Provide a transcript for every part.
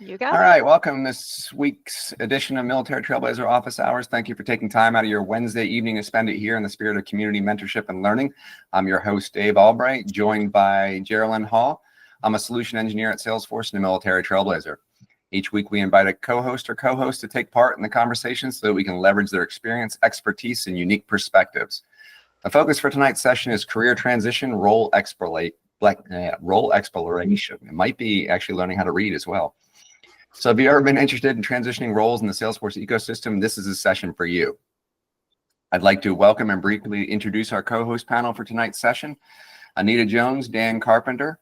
You got All it. right, welcome this week's edition of Military Trailblazer Office Hours. Thank you for taking time out of your Wednesday evening to spend it here in the spirit of community mentorship and learning. I'm your host, Dave Albright, joined by Geraldine Hall. I'm a solution engineer at Salesforce and a Military Trailblazer. Each week, we invite a co-host or co-host to take part in the conversation so that we can leverage their experience, expertise, and unique perspectives. The focus for tonight's session is career transition, role exploration. It might be actually learning how to read as well. So if you've ever been interested in transitioning roles in the Salesforce ecosystem, this is a session for you. I'd like to welcome and briefly introduce our co-host panel for tonight's session. Anita Jones, Dan Carpenter.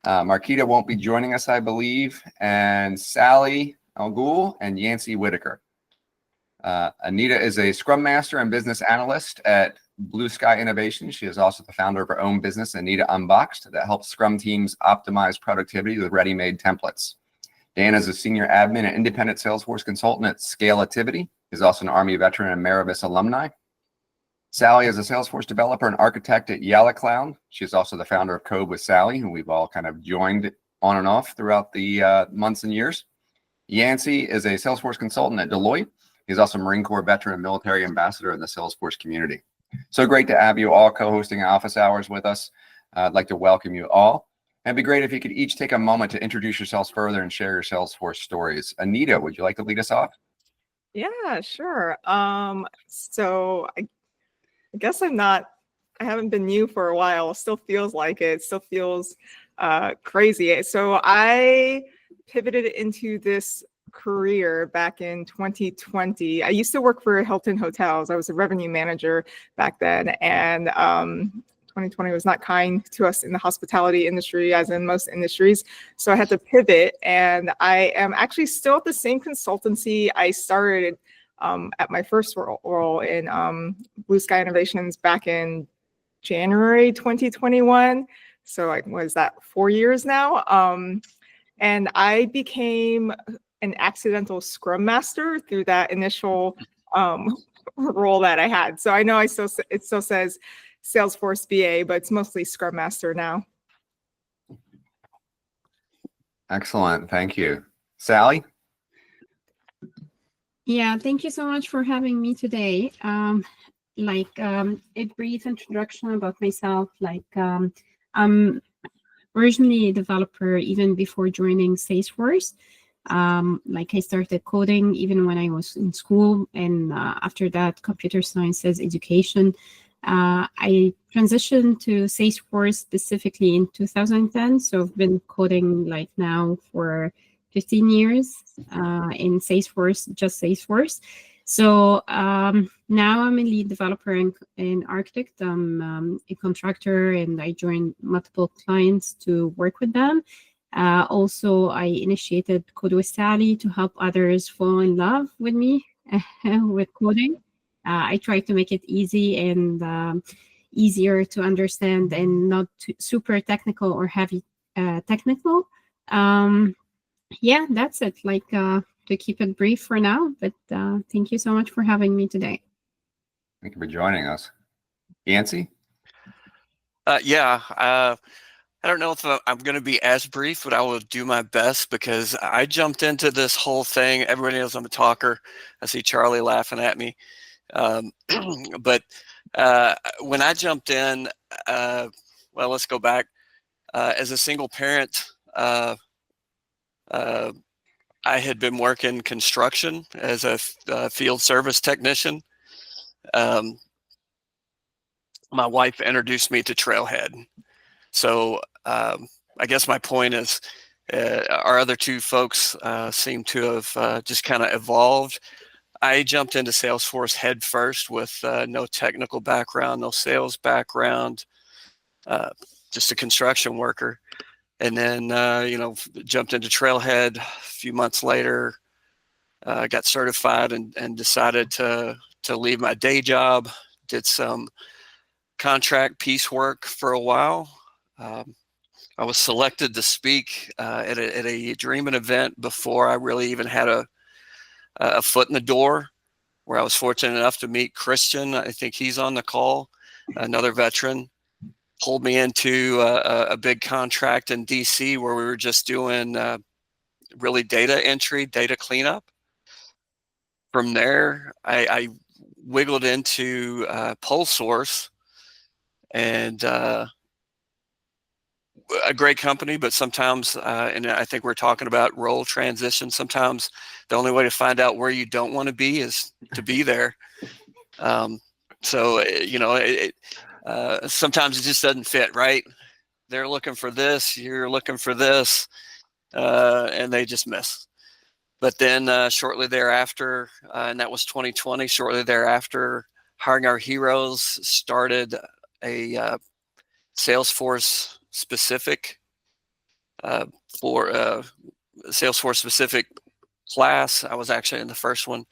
Marquita won't be joining us, I believe, and Sally ElGhoul and Yancy Whitaker. Anita is a Scrum Master and Business Analyst at Blue Sky Innovations. She is also the founder of her own business, Anita Unboxed, that helps Scrum teams optimize productivity with ready-made templates. Dan is a senior admin and independent Salesforce consultant at Scalativity. He's also an Army veteran and Maribus alumni. Sally is a Salesforce developer and architect at YallaCloud. She's also the founder of Code with Sally, who we've all kind of joined on and off throughout the months and years. Yancy is a Salesforce consultant at Deloitte. He's also a Marine Corps veteran and military ambassador in the Salesforce community. So great to have you all co-hosting office hours with us. I'd like to welcome you all. It'd be great if you could each take a moment to introduce yourselves further and share your Salesforce stories. Anita, would you like to lead us off? Yeah, sure. So I guess I haven't been new for a while. It still feels like it. Still feels crazy. So I pivoted into this career back in 2020. I used to work for Hilton Hotels. I was a revenue manager back then, and 2020 was not kind to us in the hospitality industry, as in most industries. So I had to pivot, and I am actually still at the same consultancy I started at my first role in Blue Sky Innovations back in January 2021. So was that 4 years now? And I became an accidental Scrum Master through that initial role that I had. So I know it still says Salesforce BA, but it's mostly Scrum Master now. Excellent, thank you. Sally? Yeah, thank you so much for having me today. A brief introduction about myself. I'm originally a developer even before joining Salesforce. I started coding even when I was in school, and after that, computer sciences education. I transitioned to Salesforce specifically in 2010, so I've been coding now for 15 years in Salesforce, just Salesforce. So now I'm a lead developer and architect. I'm a contractor, and I joined multiple clients to work with them. Also, I initiated Code with Sally to help others fall in love with me with coding. I try to make it easy and easier to understand and not super technical or heavy technical. Yeah, that's it. To keep it brief for now, but thank you so much for having me today. Thank you for joining us. Yancy? I don't know if I'm going to be as brief, but I will do my best because I jumped into this whole thing. Everybody knows I'm a talker. I see Charlie laughing at me. But when I jumped in, let's go back. As a single parent, I had been working construction as a field service technician. My wife introduced me to Trailhead. So I guess my point is our other two folks seem to have just kind of evolved. I jumped into Salesforce head first with no technical background, no sales background, just a construction worker. And then, jumped into Trailhead a few months later, got certified and decided to leave my day job, did some contract piecework for a while. I was selected to speak at a Dreamin' event before I really even had a foot in the door, where I was fortunate enough to meet Christian. I think he's on the call, another veteran, pulled me into a big contract in DC where we were just doing really data entry, data cleanup. From there, I wiggled into Pole Source, and a great company, but sometimes, and I think we're talking about role transition, sometimes the only way to find out where you don't want to be is to be there. So, sometimes it just doesn't fit, right? They're looking for this, you're looking for this, and they just miss. But then shortly thereafter, and that was 2020, shortly thereafter, hiring our heroes, started a Salesforce specific Salesforce specific class. I was actually in the first one.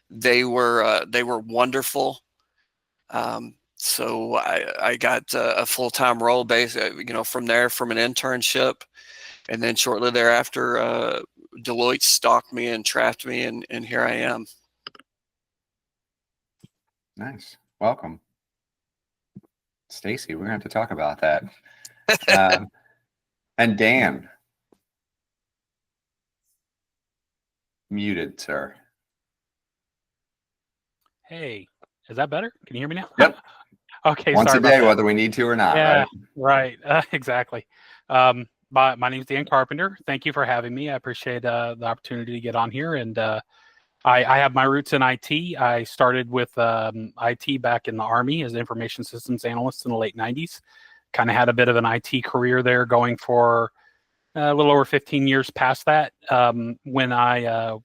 They were wonderful. So I got a full-time role based, from there, from an internship, and then shortly thereafter, Deloitte stalked me and trapped me, and here I am. Nice. Welcome. Stacy, we're going to have to talk about that. And Dan. Muted, sir. Hey, is that better? Can you hear me now? Yep. Okay. Once sorry a day, about that. whether we need to or not. Yeah, Right. right. Exactly. My name is Dan Carpenter. Thank you for having me. I appreciate the opportunity to get on here. And I have my roots in IT. I started with IT back in the Army as an information systems analyst in the late 90s. Kind of had a bit of an IT career there going for a little over 15 years past that, when I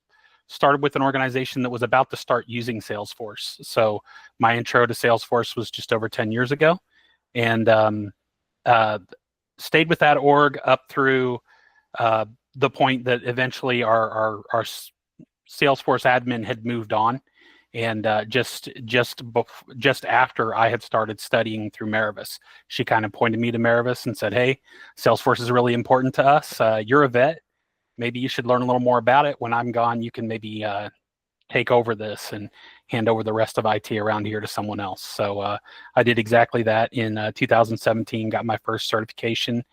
started with an organization that was about to start using Salesforce. So my intro to Salesforce was just over 10 years ago, and stayed with that org up through the point that eventually our Salesforce admin had moved on, and just after I had started studying through Maravis, she kind of pointed me to Maravis and said, "Hey, Salesforce is really important to us. You're a vet. Maybe you should learn a little more about it. When I'm gone, you can maybe take over this and hand over the rest of IT around here to someone else." So I did exactly that in 2017, got my first certification,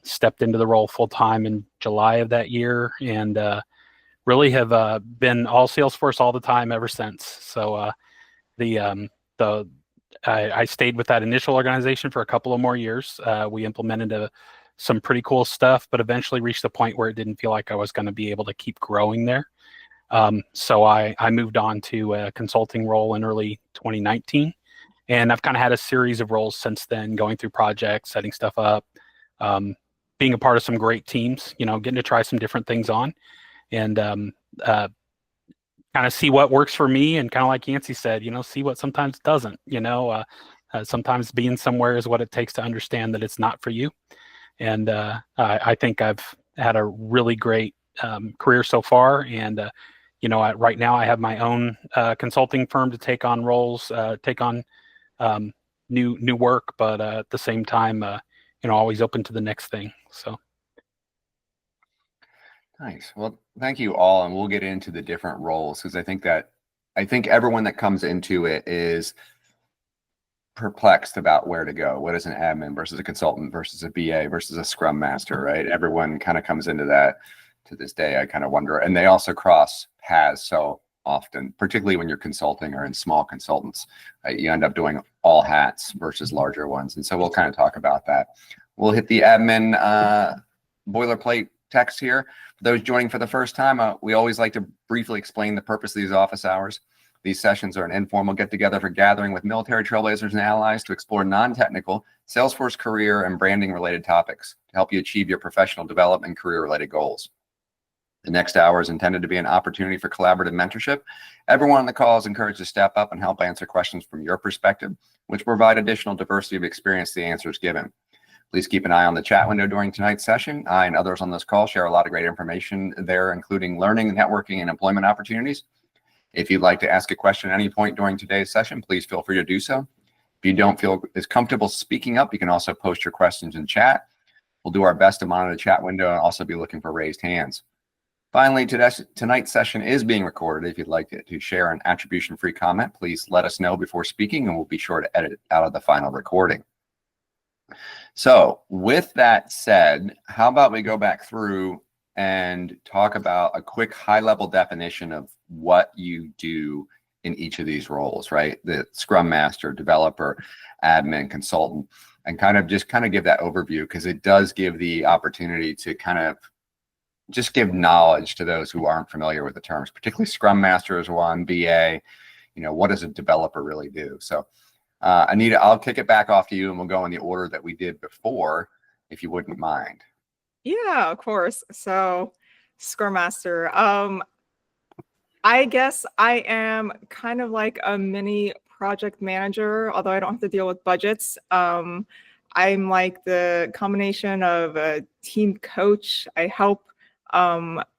stepped into the role full time in July of that year, and really have been all Salesforce all the time ever since. So I stayed with that initial organization for a couple of more years. We implemented some pretty cool stuff, but eventually reached a point where it didn't feel like I was going to be able to keep growing there. So I moved on to a consulting role in early 2019, and I've kind of had a series of roles since then, going through projects, setting stuff up, being a part of some great teams, getting to try some different things on, and kind of see what works for me, and kind of like Yancy said, see what sometimes doesn't. Sometimes being somewhere is what it takes to understand that it's not for you. And I think I've had a really great career so far, and right now I have my own consulting firm to take on roles, take on new work, but at the same time, always open to the next thing. So. Nice. Well, thank you all, and we'll get into the different roles, because I think everyone that comes into it is perplexed about where to go. What is an admin versus a consultant versus a BA versus a Scrum Master, right? Everyone kind of comes into that to this day. I kind of wonder, and they also cross paths so often, particularly when you're consulting or in small consultants. You end up doing all hats versus larger ones, and so we'll kind of talk about that. We'll hit the admin boilerplate text here. For those joining for the first time, we always like to briefly explain the purpose of these office hours. These sessions are an informal get-together for gathering with military trailblazers and allies to explore non-technical Salesforce career and branding-related topics to help you achieve your professional development and career-related goals. The next hour is intended to be an opportunity for collaborative mentorship. Everyone on the call is encouraged to step up and help answer questions from your perspective, which provide additional diversity of experience to the answers given. Please keep an eye on the chat window during tonight's session. I and others on this call share a lot of great information there, including learning, networking, and employment opportunities. If you'd like to ask a question at any point during today's session, please feel free to do so. If you don't feel as comfortable speaking up, you can also post your questions in chat. We'll do our best to monitor the chat window and also be looking for raised hands. Finally, tonight's session is being recorded. If you'd like to share an attribution-free comment, please let us know before speaking, and we'll be sure to edit it out of the final recording. So with that said, how about we go back through and talk about a quick high-level definition of what you do in each of these roles, right? The Scrum Master, developer, admin, consultant, and kind of give that overview, because it does give the opportunity to kind of just give knowledge to those who aren't familiar with the terms, particularly Scrum Master is one, BA, what does a developer really do? So Anita, I'll kick it back off to you and we'll go in the order that we did before, if you wouldn't mind. Yeah, of course. So Scrum Master. I guess I am kind of like a mini project manager, although I don't have to deal with budgets. I'm like the combination of a team coach. I help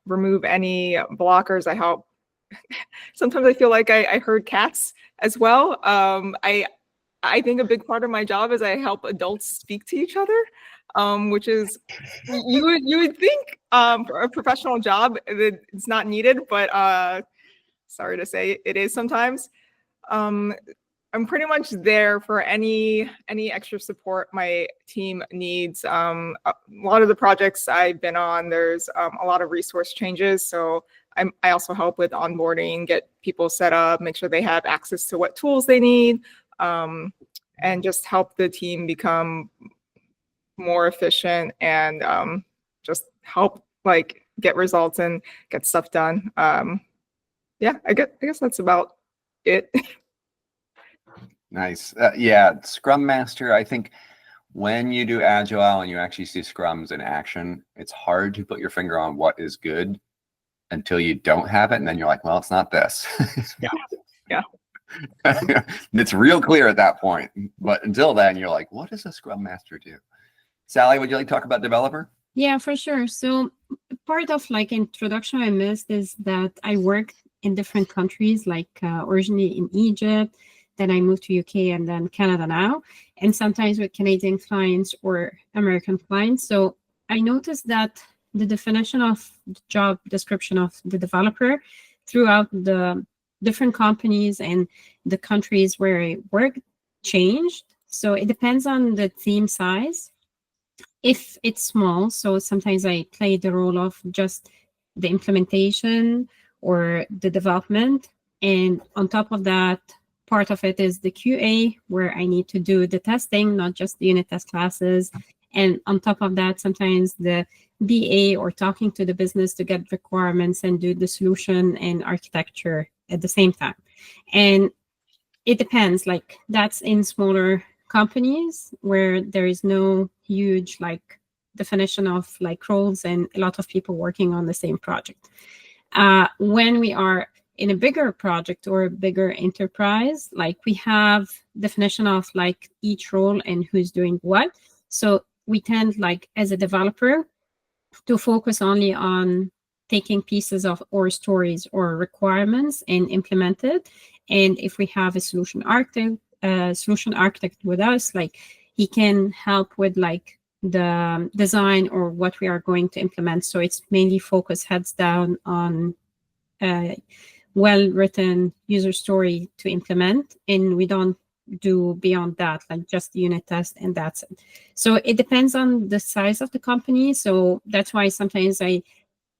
remove any blockers. I help. Sometimes I feel like I herd cats as well. I think a big part of my job is I help adults speak to each other, which is you would think for a professional job that it's not needed, but sorry to say it is sometimes. I'm pretty much there for any extra support my team needs. A lot of the projects I've been on, there's a lot of resource changes, so I also help with onboarding, get people set up, make sure they have access to what tools they need, and just help the team become more efficient and just help get results and get stuff done. Yeah, I guess that's about it. Nice. Yeah, Scrum Master, I think when you do Agile and you actually see Scrums in action, it's hard to put your finger on what is good until you don't have it. And then you're like, well, it's not this. Yeah. It's real clear at that point. But until then, you're like, what does a Scrum Master do? Sally, would you like to talk about developer? Yeah, for sure. So part of introduction I missed is that I worked in different countries, originally in Egypt, then I moved to UK and then Canada now, and sometimes with Canadian clients or American clients. So I noticed that the definition of the job description of the developer throughout the different companies and the countries where I work changed. So it depends on the team size. If it's small, so sometimes I play the role of just the implementation or the development. And on top of that, part of it is the QA, where I need to do the testing, not just the unit test classes. And on top of that, sometimes the BA or talking to the business to get requirements and do the solution and architecture at the same time. And it depends, that's in smaller companies where there is no huge definition of roles and a lot of people working on the same project. When we are in a bigger project or a bigger enterprise, we have definition of each role and who's doing what. So we tend as a developer to focus only on taking pieces of or stories or requirements and implement it. And if we have a solution architect with us, he can help with the design or what we are going to implement. So it's mainly focused heads down on well-written user story to implement, and we don't do beyond that, just the unit test and that's it. So it depends on the size of the company. So that's why sometimes I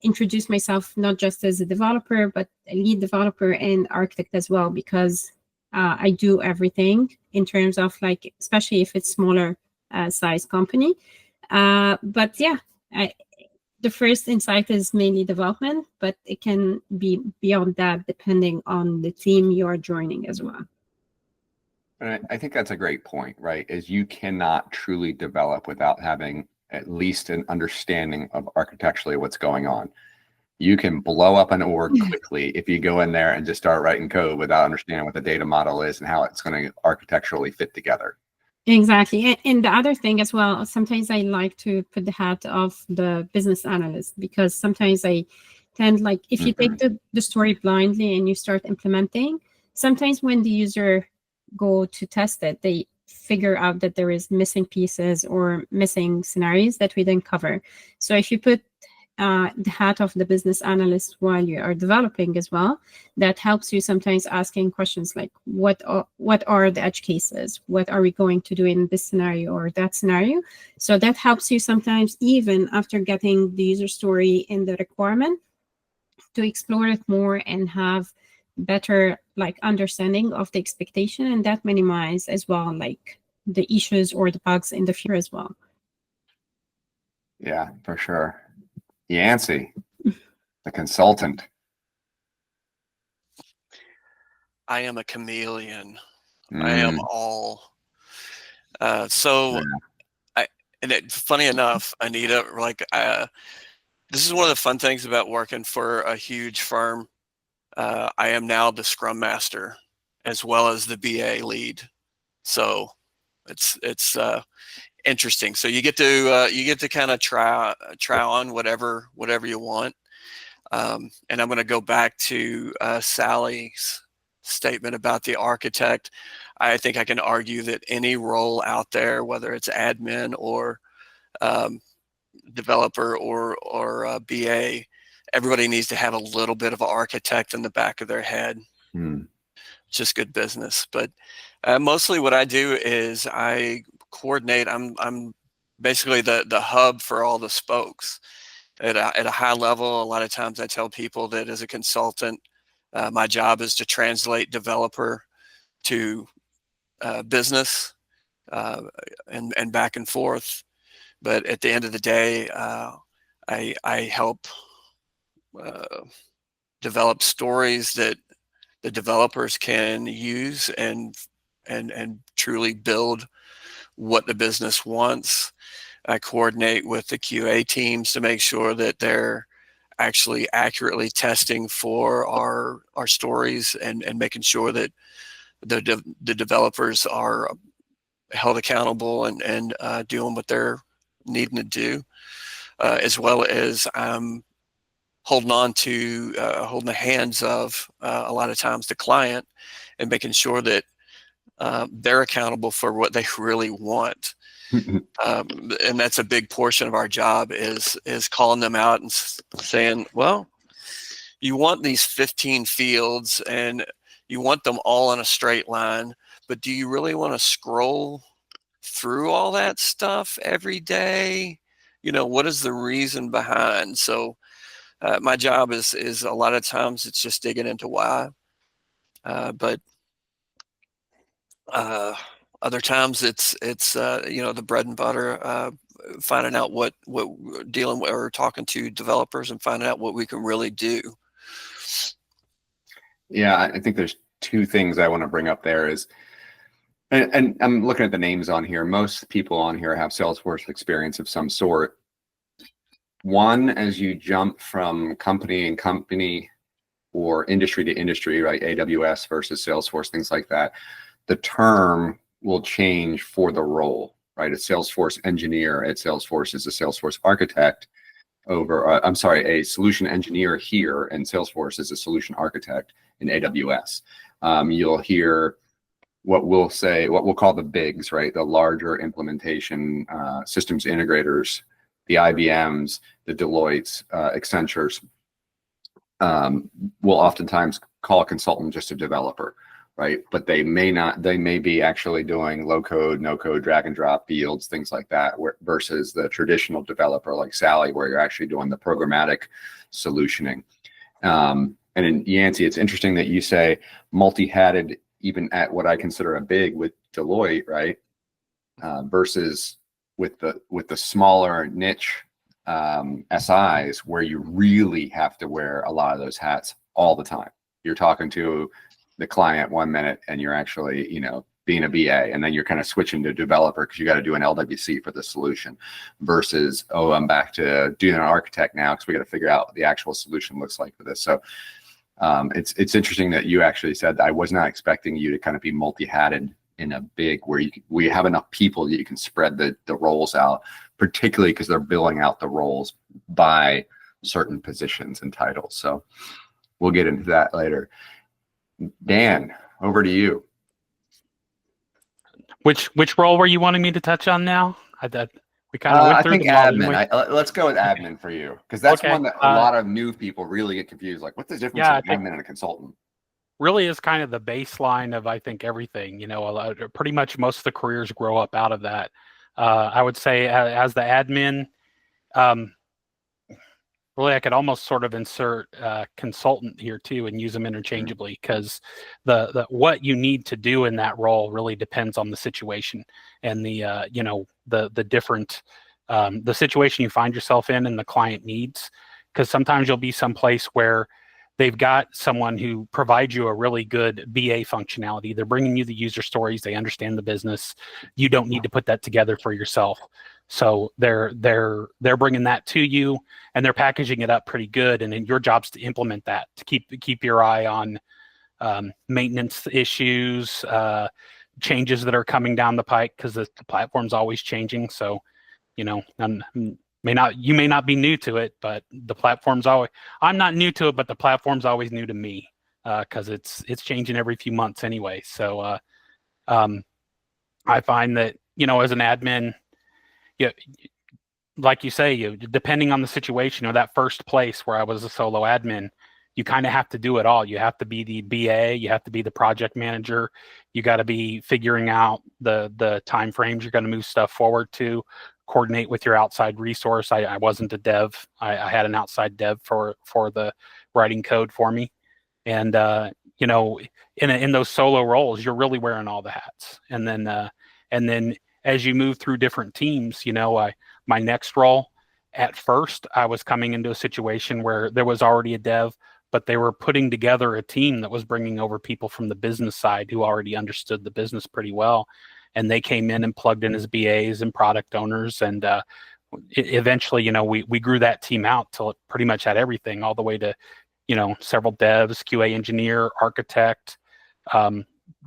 introduce myself not just as a developer, but a lead developer and architect as well, because I do everything in terms of especially if it's smaller size company. But yeah, the first insight is mainly development, but it can be beyond that depending on the team you are joining as well. And I think that's a great point, right? Is you cannot truly develop without having at least an understanding of architecturally what's going on. You can blow up an org quickly if you go in there and just start writing code without understanding what the data model is and how it's going to architecturally fit together. Exactly. And the other thing as well, sometimes I like to put the hat of the business analyst, because sometimes I tend if you take the story blindly and you start implementing, sometimes when the user go to test it, they figure out that there is missing pieces or missing scenarios that we didn't cover. So if you put the hat of the business analyst while you are developing as well. That helps you sometimes asking questions like, what are the edge cases? What are we going to do in this scenario or that scenario? So that helps you sometimes, even after getting the user story in the requirement, to explore it more and have better like understanding of the expectation, and that minimize as well like the issues or the bugs in the future as well. Yeah, for sure. Yancy, the consultant. I am a chameleon. I am all. So, funny enough, Anita, like this is one of the fun things about working for a huge firm. I am now the Scrum Master as well as the BA lead. So it's interesting. So you get to kind of try on whatever you want. And I'm going to go back to Sally's statement about the architect. I think I can argue that any role out there, whether it's admin or developer or BA, everybody needs to have a little bit of an architect in the back of their head. Just good business. But mostly what I do is I coordinate. I'm basically the hub for all the spokes at a high level. A lot of times I tell people that as a consultant, my job is to translate developer to business and back and forth. But at the end of the day, I help develop stories that the developers can use and truly build what the business wants. I coordinate with the QA teams to make sure that they're actually accurately testing for our stories and making sure that the developers are held accountable and doing what they're needing to do, as well as holding the hands of a lot of times the client and making sure that they're accountable for what they really want. And that's a big portion of our job is calling them out and saying, well, you want these 15 fields and you want them all in a straight line, but do you really want to scroll through all that stuff every day? You know, what is the reason behind? So my job is a lot of times it's just digging into why, but other times it's the bread and butter, finding out what we're dealing with or talking to developers and finding out what we can really do. Yeah, I think there's two things I want to bring up there is, and I'm looking at the names on here. Most people on here have Salesforce experience of some sort. One, as you jump from company and company or industry to industry, right? AWS versus Salesforce, things like that. The term will change for the role, right? A Salesforce engineer at Salesforce is a Salesforce architect a solution engineer here, and Salesforce is a solution architect in AWS. You'll hear what we'll call the bigs, right? The larger implementation systems integrators, the IBMs, the Deloittes, Accentures, will oftentimes call a consultant just a developer, right? But they may be actually doing low code, no code, drag and drop fields, things like that, versus the traditional developer like Sally, where you're actually doing the programmatic solutioning. And in Yancy, it's interesting that you say multi-hatted, even at what I consider a big with Deloitte, right? Versus with the smaller niche SIs, where you really have to wear a lot of those hats all the time. You're talking to the client 1 minute and you're actually, being a BA, and then you're kind of switching to developer because you got to do an LWC for the solution versus, oh, I'm back to doing an architect now because we got to figure out what the actual solution looks like for this. So it's interesting that you actually said that. I was not expecting you to kind of be multi-hatted in a big where we have enough people that you can spread the roles out, particularly because they're billing out the roles by certain positions and titles. So we'll get into that later. Dan, over to you. Which role were you wanting me to touch on now? We kind of went I through think them all, didn't admin. we? Let's go with admin for you, because that's Okay, one that a lot of new people really get confused. Like, what's the difference yeah, I between think admin and a consultant? really is kind of the baseline of, I think, everything. Pretty much most of the careers grow up out of that. I would say as the admin, really, I could almost sort of insert consultant here too and use them interchangeably, because the what you need to do in that role really depends on the situation and the different the situation you find yourself in and the client needs. Because sometimes you'll be someplace where they've got someone who provides you a really good BA functionality. They're bringing you the user stories. They understand the business. You don't need to put that together for yourself. So they're bringing that to you, and they're packaging it up pretty good. And then your job's to implement that, to keep your eye on maintenance issues, changes that are coming down the pike, because the platform's always changing. So, you may not be new to it, but the platform's always. I'm not new to it, but the platform's always new to me, because it's changing every few months anyway. So I find that as an admin, yeah, like you say, depending on the situation, or that first place where I was a solo admin, you kind of have to do it all. You have to be the BA, you have to be the project manager, you got to be figuring out the time frames you're going to move stuff forward to, coordinate with your outside resource. I wasn't a dev. I had an outside dev for the writing code for me. And in those solo roles, you're really wearing all the hats. And then as you move through different teams, my next role, at first, I was coming into a situation where there was already a dev, but they were putting together a team that was bringing over people from the business side who already understood the business pretty well. And they came in and plugged in as BAs and product owners. And eventually, we grew that team out till it pretty much had everything, all the way to, several devs, QA engineer, architect,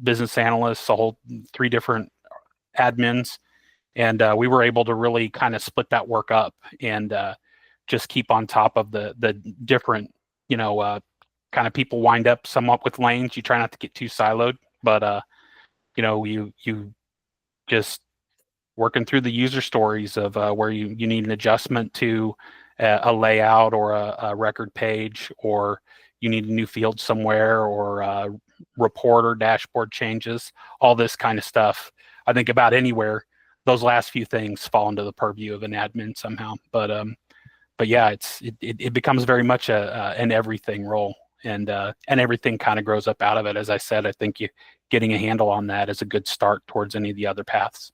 business analysts, a whole 3 different admins. And we were able to really kind of split that work up and just keep on top of the different, kind of people wind up somewhat with lanes. You try not to get too siloed, but you just working through the user stories of where you need an adjustment to a layout or a record page, or you need a new field somewhere, or report or dashboard changes, all this kind of stuff. I think about anywhere, those last few things fall into the purview of an admin somehow. But yeah, it becomes very much an everything role, and everything kind of grows up out of it. As I said, I think getting a handle on that is a good start towards any of the other paths.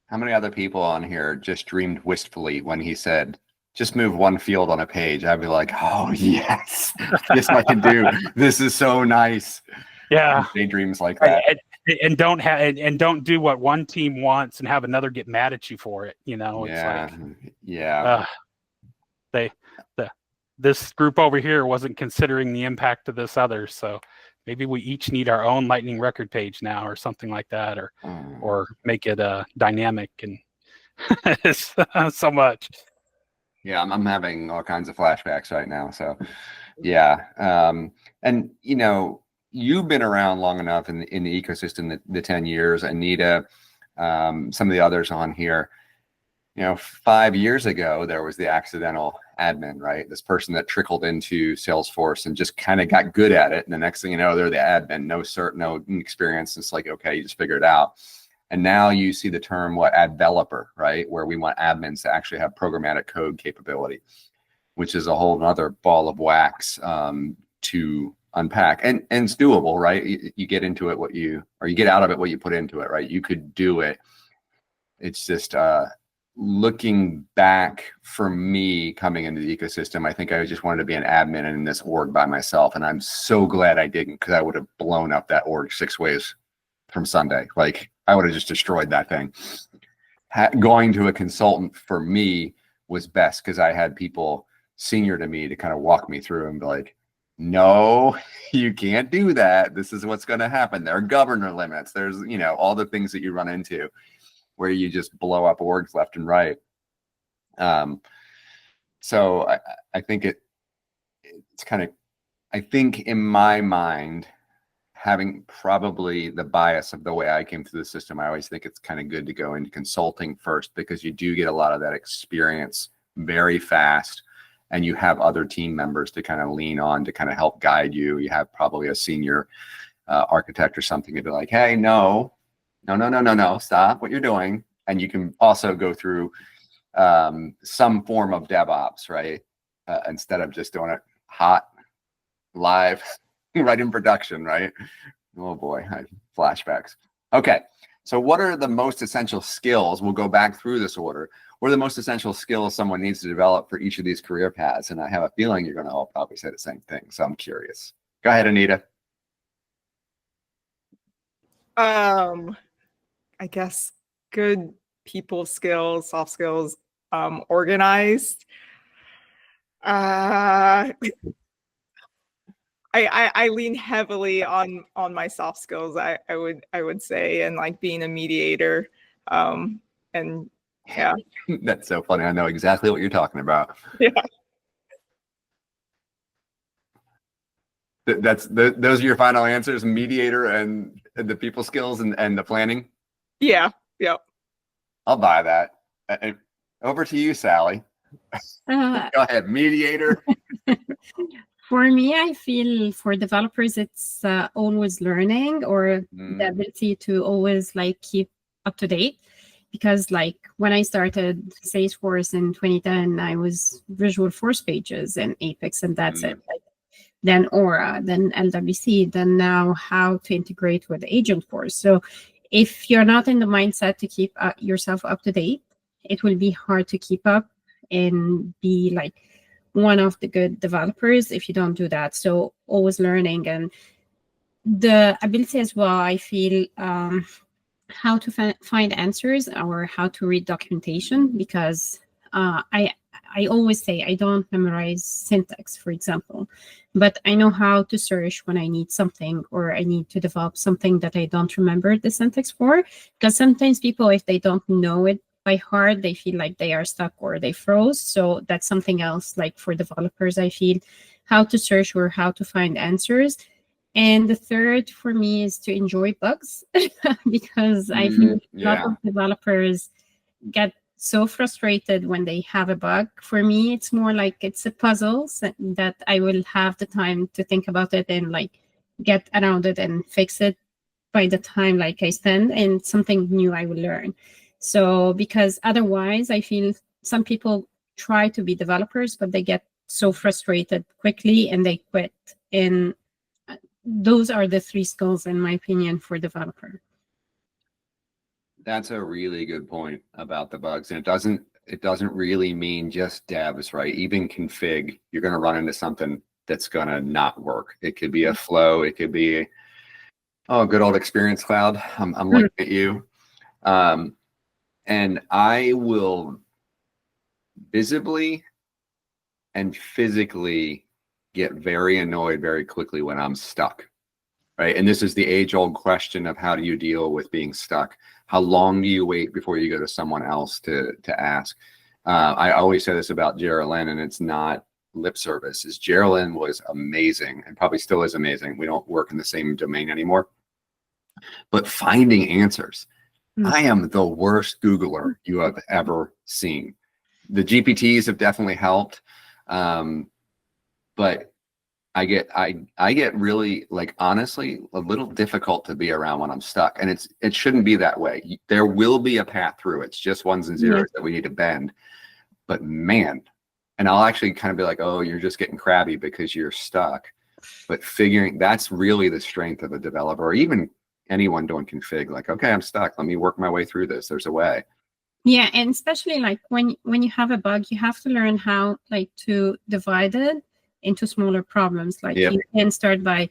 How many other people on here just dreamed wistfully when he said, just move one field on a page? I'd be like, oh, yes, this I can do. This is so nice. Yeah. Daydreams like that. And don't do what one team wants and have another get mad at you for it. This group over here wasn't considering the impact of this other. So maybe we each need our own lightning record page now, or something like that, or make it dynamic. And it's so much. Yeah, I'm having all kinds of flashbacks right now. So yeah. And you've been around long enough in the ecosystem, the 10 years, Anita, some of the others on here. 5 years ago, there was the accidental admin, right? This person that trickled into Salesforce and just kind of got good at it. And the next thing you know, they're the admin, no experience. It's like, okay, you just figure it out. And now you see the term, Admin-eloper, right? Where we want admins to actually have programmatic code capability, which is a whole other ball of wax to unpack. And it's doable, right? You get into it you get out of it what you put into it, right? You could do it. It's just looking back, for me coming into the ecosystem, I think I just wanted to be an admin in this org by myself. And I'm so glad I didn't, because I would have blown up that org 6 ways from Sunday. Like, I would have just destroyed that thing. Going to a consultant for me was best, because I had people senior to me to kind of walk me through and be like, no, you can't do that. This is what's going to happen. There are governor limits. There's, all the things that you run into where you just blow up orgs left and right. So I think it's kind of, I think in my mind, having probably the bias of the way I came through the system, I always think it's kind of good to go into consulting first, because you do get a lot of that experience very fast, and you have other team members to kind of lean on to kind of help guide you. You have probably a senior architect or something to be like, hey, no, stop what you're doing. And you can also go through some form of DevOps, right? Instead of just doing it hot, live, right in production, right? Oh boy, flashbacks. Okay, so what are the most essential skills? We'll go back through this order. What are the most essential skills someone needs to develop for each of these career paths? And I have a feeling you're going to all probably say the same thing, so I'm curious. Go ahead, Anita. I guess good people skills, soft skills, organized. I lean heavily on my soft skills, I would say, and like being a mediator. And yeah. That's so funny. I know exactly what you're talking about. Yeah. Those are your final answers: mediator and the people skills and the planning. Yeah. Yep. I'll buy that. Over to you, Sally. Go ahead, mediator. For me, I feel for developers, it's always learning, or the ability to always like keep up to date. Because like when I started Salesforce in 2010, I was Visual Force Pages and Apex, and that's it. Like, then Aura, then LWC, then now how to integrate with Agentforce. So if you're not in the mindset to keep yourself up to date, it will be hard to keep up and be like one of the good developers if you don't do that. So always learning, and the ability as well, I feel, how to find answers or how to read documentation, because I always say I don't memorize syntax, for example, but I know how to search when I need something, or I need to develop something that I don't remember the syntax for. Because sometimes people, if they don't know it by heart, they feel like they are stuck or they froze. So that's something else, like for developers, I feel, how to search or how to find answers. And the third for me is to enjoy bugs, because I feel a lot of developers get so frustrated when they have a bug. For me, it's more like it's a puzzle that I will have the time to think about it and like get around it and fix it by the time like I spend, and something new I will learn. So because otherwise I feel some people try to be developers, but they get so frustrated quickly and they quit. And those are the three skills, in my opinion, for developer. That's a really good point about the bugs. And it doesn't really mean just devs, right? Even config, you're going to run into something that's going to not work. It could be a flow. It could be, good old Experience Cloud. I'm looking at you. And I will visibly and physically get very annoyed very quickly when I'm stuck, right? And this is the age-old question of how do you deal with being stuck? How long do you wait before you go to someone else to ask? I always say this about Geraldine, and it's not lip service. Is Geraldine was amazing and probably still is amazing. We don't work in the same domain anymore, but finding answers. I am the worst Googler you have ever seen. The GPTs have definitely helped. But I get really, like, honestly, a little difficult to be around when I'm stuck. And it shouldn't be that way. There will be a path through. It's just ones and zeros that we need to bend. But man, and I'll actually kind of be like, oh, you're just getting crabby because you're stuck. But figuring, that's really the strength of a developer, or even anyone doing config. Like, okay, I'm stuck. Let me work my way through this. There's a way. Yeah, and especially like when you have a bug, you have to learn how like to divide it into smaller problems. Like you can start by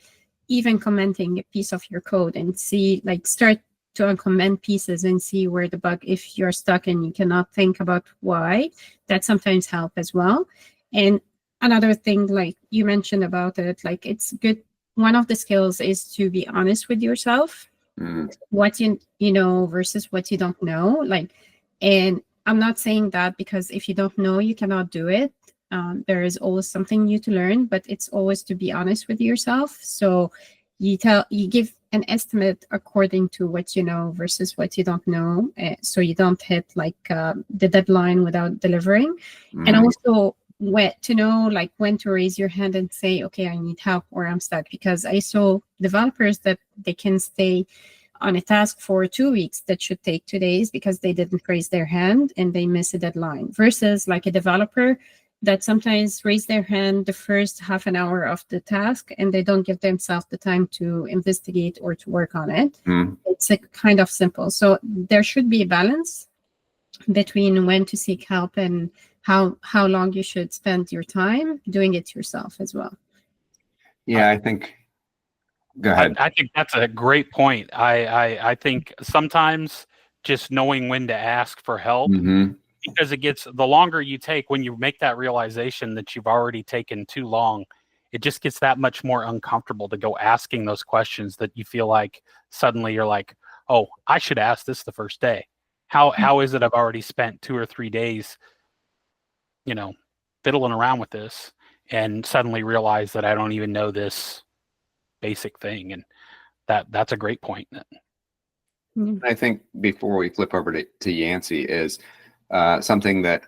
even commenting a piece of your code and see, like, start to uncomment pieces and see where the bug, if you're stuck and you cannot think about why, that sometimes help as well. And another thing, like you mentioned about it, like it's good. One of the skills is to be honest with yourself, what you know versus what you don't know. Like, and I'm not saying that because if you don't know, you cannot do it. There is always something new to learn, but it's always to be honest with yourself. So you give an estimate according to what you know versus what you don't know, so you don't hit like the deadline without delivering. And also to know like when to raise your hand and say, okay, I need help or I'm stuck. Because I saw developers that they can stay on a task for 2 weeks that should take 2 days because they didn't raise their hand and they miss a deadline, versus like a developer that sometimes raise their hand the first half an hour of the task and they don't give themselves the time to investigate or to work on it. It's a kind of simple. So there should be a balance between when to seek help and how long you should spend your time doing it yourself as well. Yeah, I think. Go ahead. I think that's a great point. I think sometimes just knowing when to ask for help, because it gets, the longer you take, when you make that realization that you've already taken too long, it just gets that much more uncomfortable to go asking those questions that you feel like suddenly you're like, oh, I should ask this the first day. How is it I've already spent 2 or 3 days, fiddling around with this, and suddenly realize that I don't even know this basic thing? And that's a great point. I think before we flip over to Yancy is something that,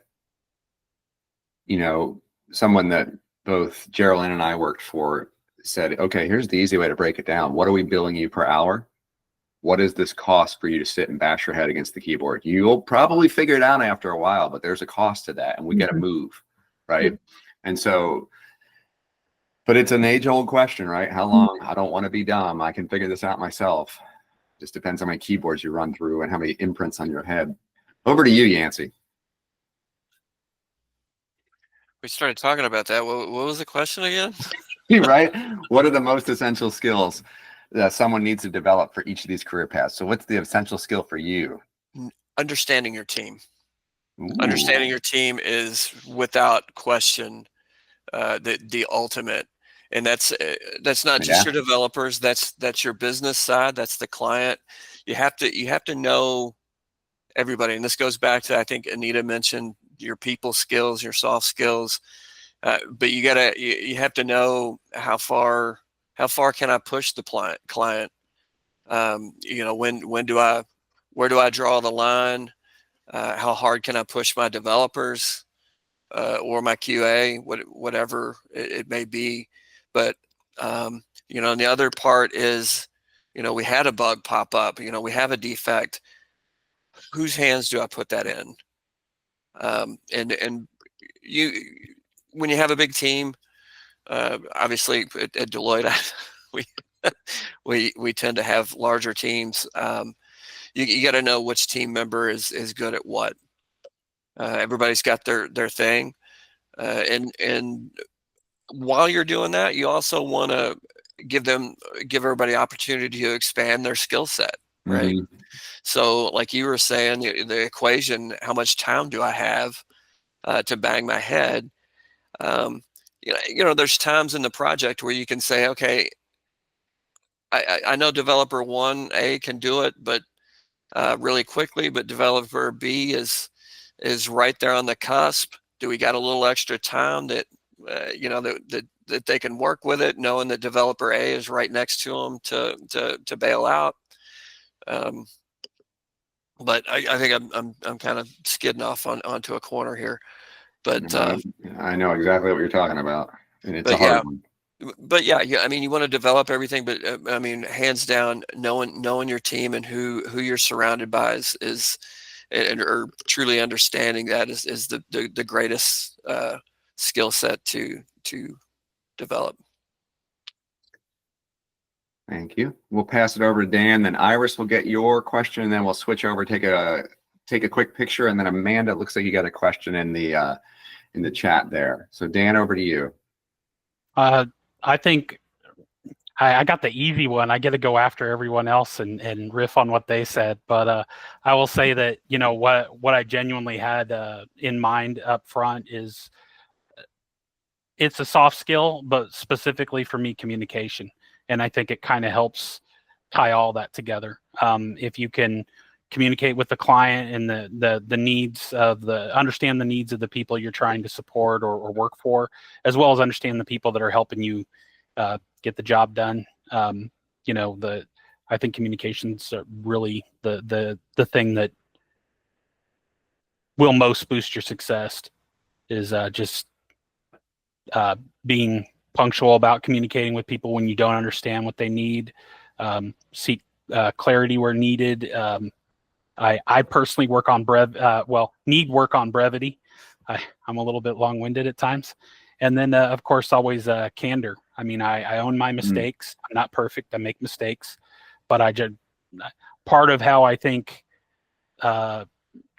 someone that both Geraldine and I worked for said, okay, here's the easy way to break it down. What are we billing you per hour? What is this cost for you to sit and bash your head against the keyboard? You'll probably figure it out after a while, but there's a cost to that, and we got to move, right? And so, but it's an age-old question, right? How long? I don't want to be dumb. I can figure this out myself. Just depends how many keyboards you run through and how many imprints on your head. Over to you, Yancy. We started talking about that. What was the question again? Right? What are the most essential skills that someone needs to develop for each of these career paths? So what's the essential skill for you? Understanding your team. Ooh. Understanding your team is without question the ultimate. And that's not just your developers. That's your business side. That's the client. You have to know everybody. And this goes back to, I think Anita mentioned, your people skills, your soft skills. But you have to know how far can I push the client? Where do I draw the line? How hard can I push my developers or my QA, whatever it may be? But and the other part is, we had a bug pop up. We have a defect. Whose hands do I put that in? And when you have a big team, obviously at Deloitte, we tend to have larger teams. You got to know which team member is good at what. Everybody's got their thing, and while you're doing that, you also want to give everybody opportunity to expand their skill set, right? So, like you were saying, the equation: how much time do I have to bang my head? There's times in the project where you can say, okay, I know developer 1A can do it, but really quickly, but developer B is right there on the cusp. Do we got a little extra time that that they can work with it, knowing that developer A is right next to them to bail out? But I think I'm kind of skidding off onto a corner here. But I know exactly what you're talking about, and it's a hard one. But yeah, I mean, you want to develop everything, but I mean, hands down, knowing your team and who you're surrounded by or truly understanding that is the greatest skill set to develop. Thank you. We'll pass it over to Dan, then Iris will get your question, and then we'll switch over, take a quick picture, and then Amanda, it looks like you got a question in the chat there. So Dan, over to you. I think I got the easy one. I get to go after everyone else and riff on what they said. But I will say that, what I genuinely had in mind up front is it's a soft skill, but specifically for me, communication. And I think it kind of helps tie all that together. If you can communicate with the client and the needs of understand the needs of the people you're trying to support or work for, as well as understand the people that are helping you get the job done. I think communications are really the thing that will most boost your success is just being punctual about communicating with people when you don't understand what they need. Seek clarity where needed. I personally work on need work on brevity. I'm a little bit long-winded at times. And then, of course, always candor. I mean, I own my mistakes. I'm not perfect. I make mistakes. But part of how I think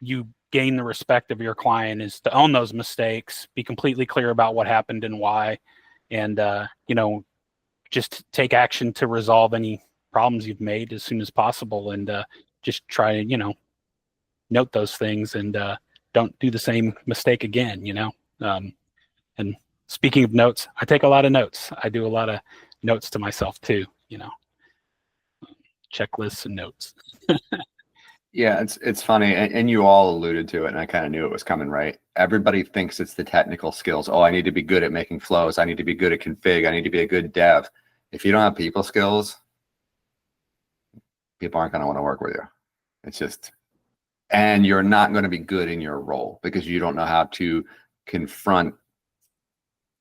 you gain the respect of your client is to own those mistakes, be completely clear about what happened and why, and just take action to resolve any problems you've made as soon as possible, and just try to note those things and don't do the same mistake again. And speaking of notes, I take a lot of notes. I do a lot of notes to myself too. Checklists and notes. Yeah, it's funny, and you all alluded to it, and I kind of knew it was coming, right? Everybody thinks it's the technical skills. Oh, I need to be good at making flows. I need to be good at config. I need to be a good dev. If you don't have people skills, people aren't going to want to work with you. It's just, and you're not going to be good in your role because you don't know how to confront,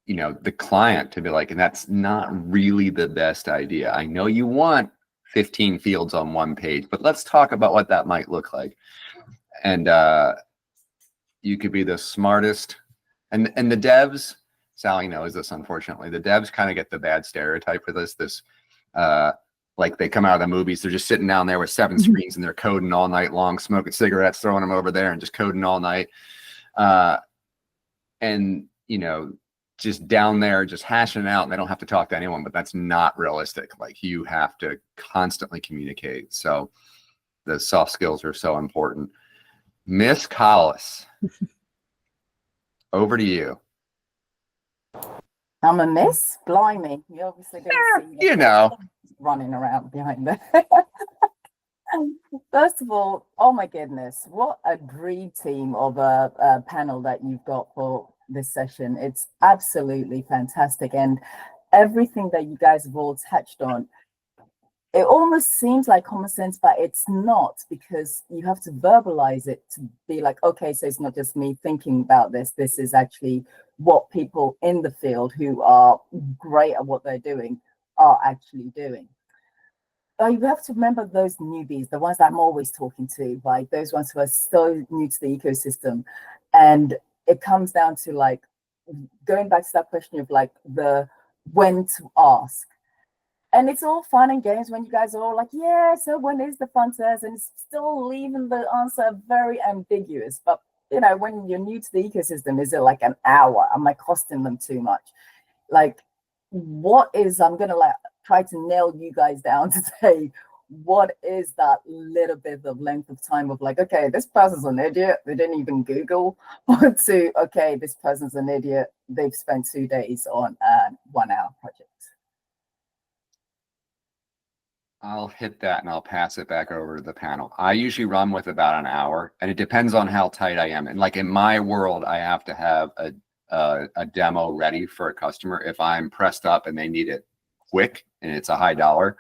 the client to be like, and that's not really the best idea. I know you want 15 fields on one page, but let's talk about what that might look like. And you could be the smartest, and the devs, Sally knows this, unfortunately, the devs kind of get the bad stereotype for this like they come out of the movies, they're just sitting down there with 7 screens and they're coding all night long, smoking cigarettes, throwing them over there and just coding all night. And just down there, just hashing it out, and they don't have to talk to anyone, but that's not realistic. Like, you have to constantly communicate. So the soft skills are so important. Miss Collis, over to you. I'm a miss? Blimey. You obviously don't see running around behind there. First of all, oh my goodness, what a dream team of a panel that you've got for this session. It's absolutely fantastic, and everything that you guys have all touched on, it almost seems like common sense, but it's not, because you have to verbalize it to be like, okay, so it's not just me thinking about this is actually what people in the field who are great at what they're doing are actually doing. You have to remember those newbies, the ones that I'm always talking to, like those ones who are so new to the ecosystem. And it comes down to like going back to that question of like the when to ask. And it's all fun and games when you guys are all like, yeah, so when is the fun test? And it's still leaving the answer very ambiguous. But when you're new to the ecosystem, is it like an hour? Am I costing them too much? Like, what is, I'm gonna try to nail you guys down to say, what is that little bit of length of time of like, okay, this person's an idiot, they didn't even Google, or to, okay, this person's an idiot, they've spent 2 days on a 1 hour project. I'll hit that and I'll pass it back over to the panel. I usually run with about an hour, and it depends on how tight I am. And like in my world, I have to have a demo ready for a customer. If I'm pressed up and they need it quick and it's a high dollar,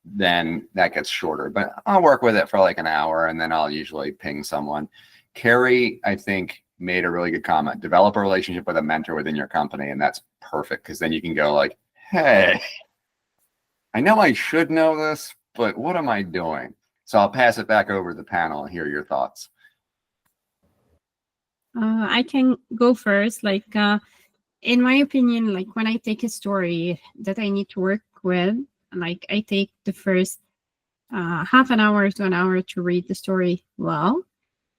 then that gets shorter. But I'll work with it for like an hour, and then I'll usually ping someone. Carrie, I think, made a really good comment. Develop a relationship with a mentor within your company, and that's perfect, because then you can go like, hey, I know I should know this, but what am I doing? So I'll pass it back over to the panel and hear your thoughts. I can go first. Like, in my opinion, like when I take a story that I need to work with, like I take the first half an hour to an hour to read the story well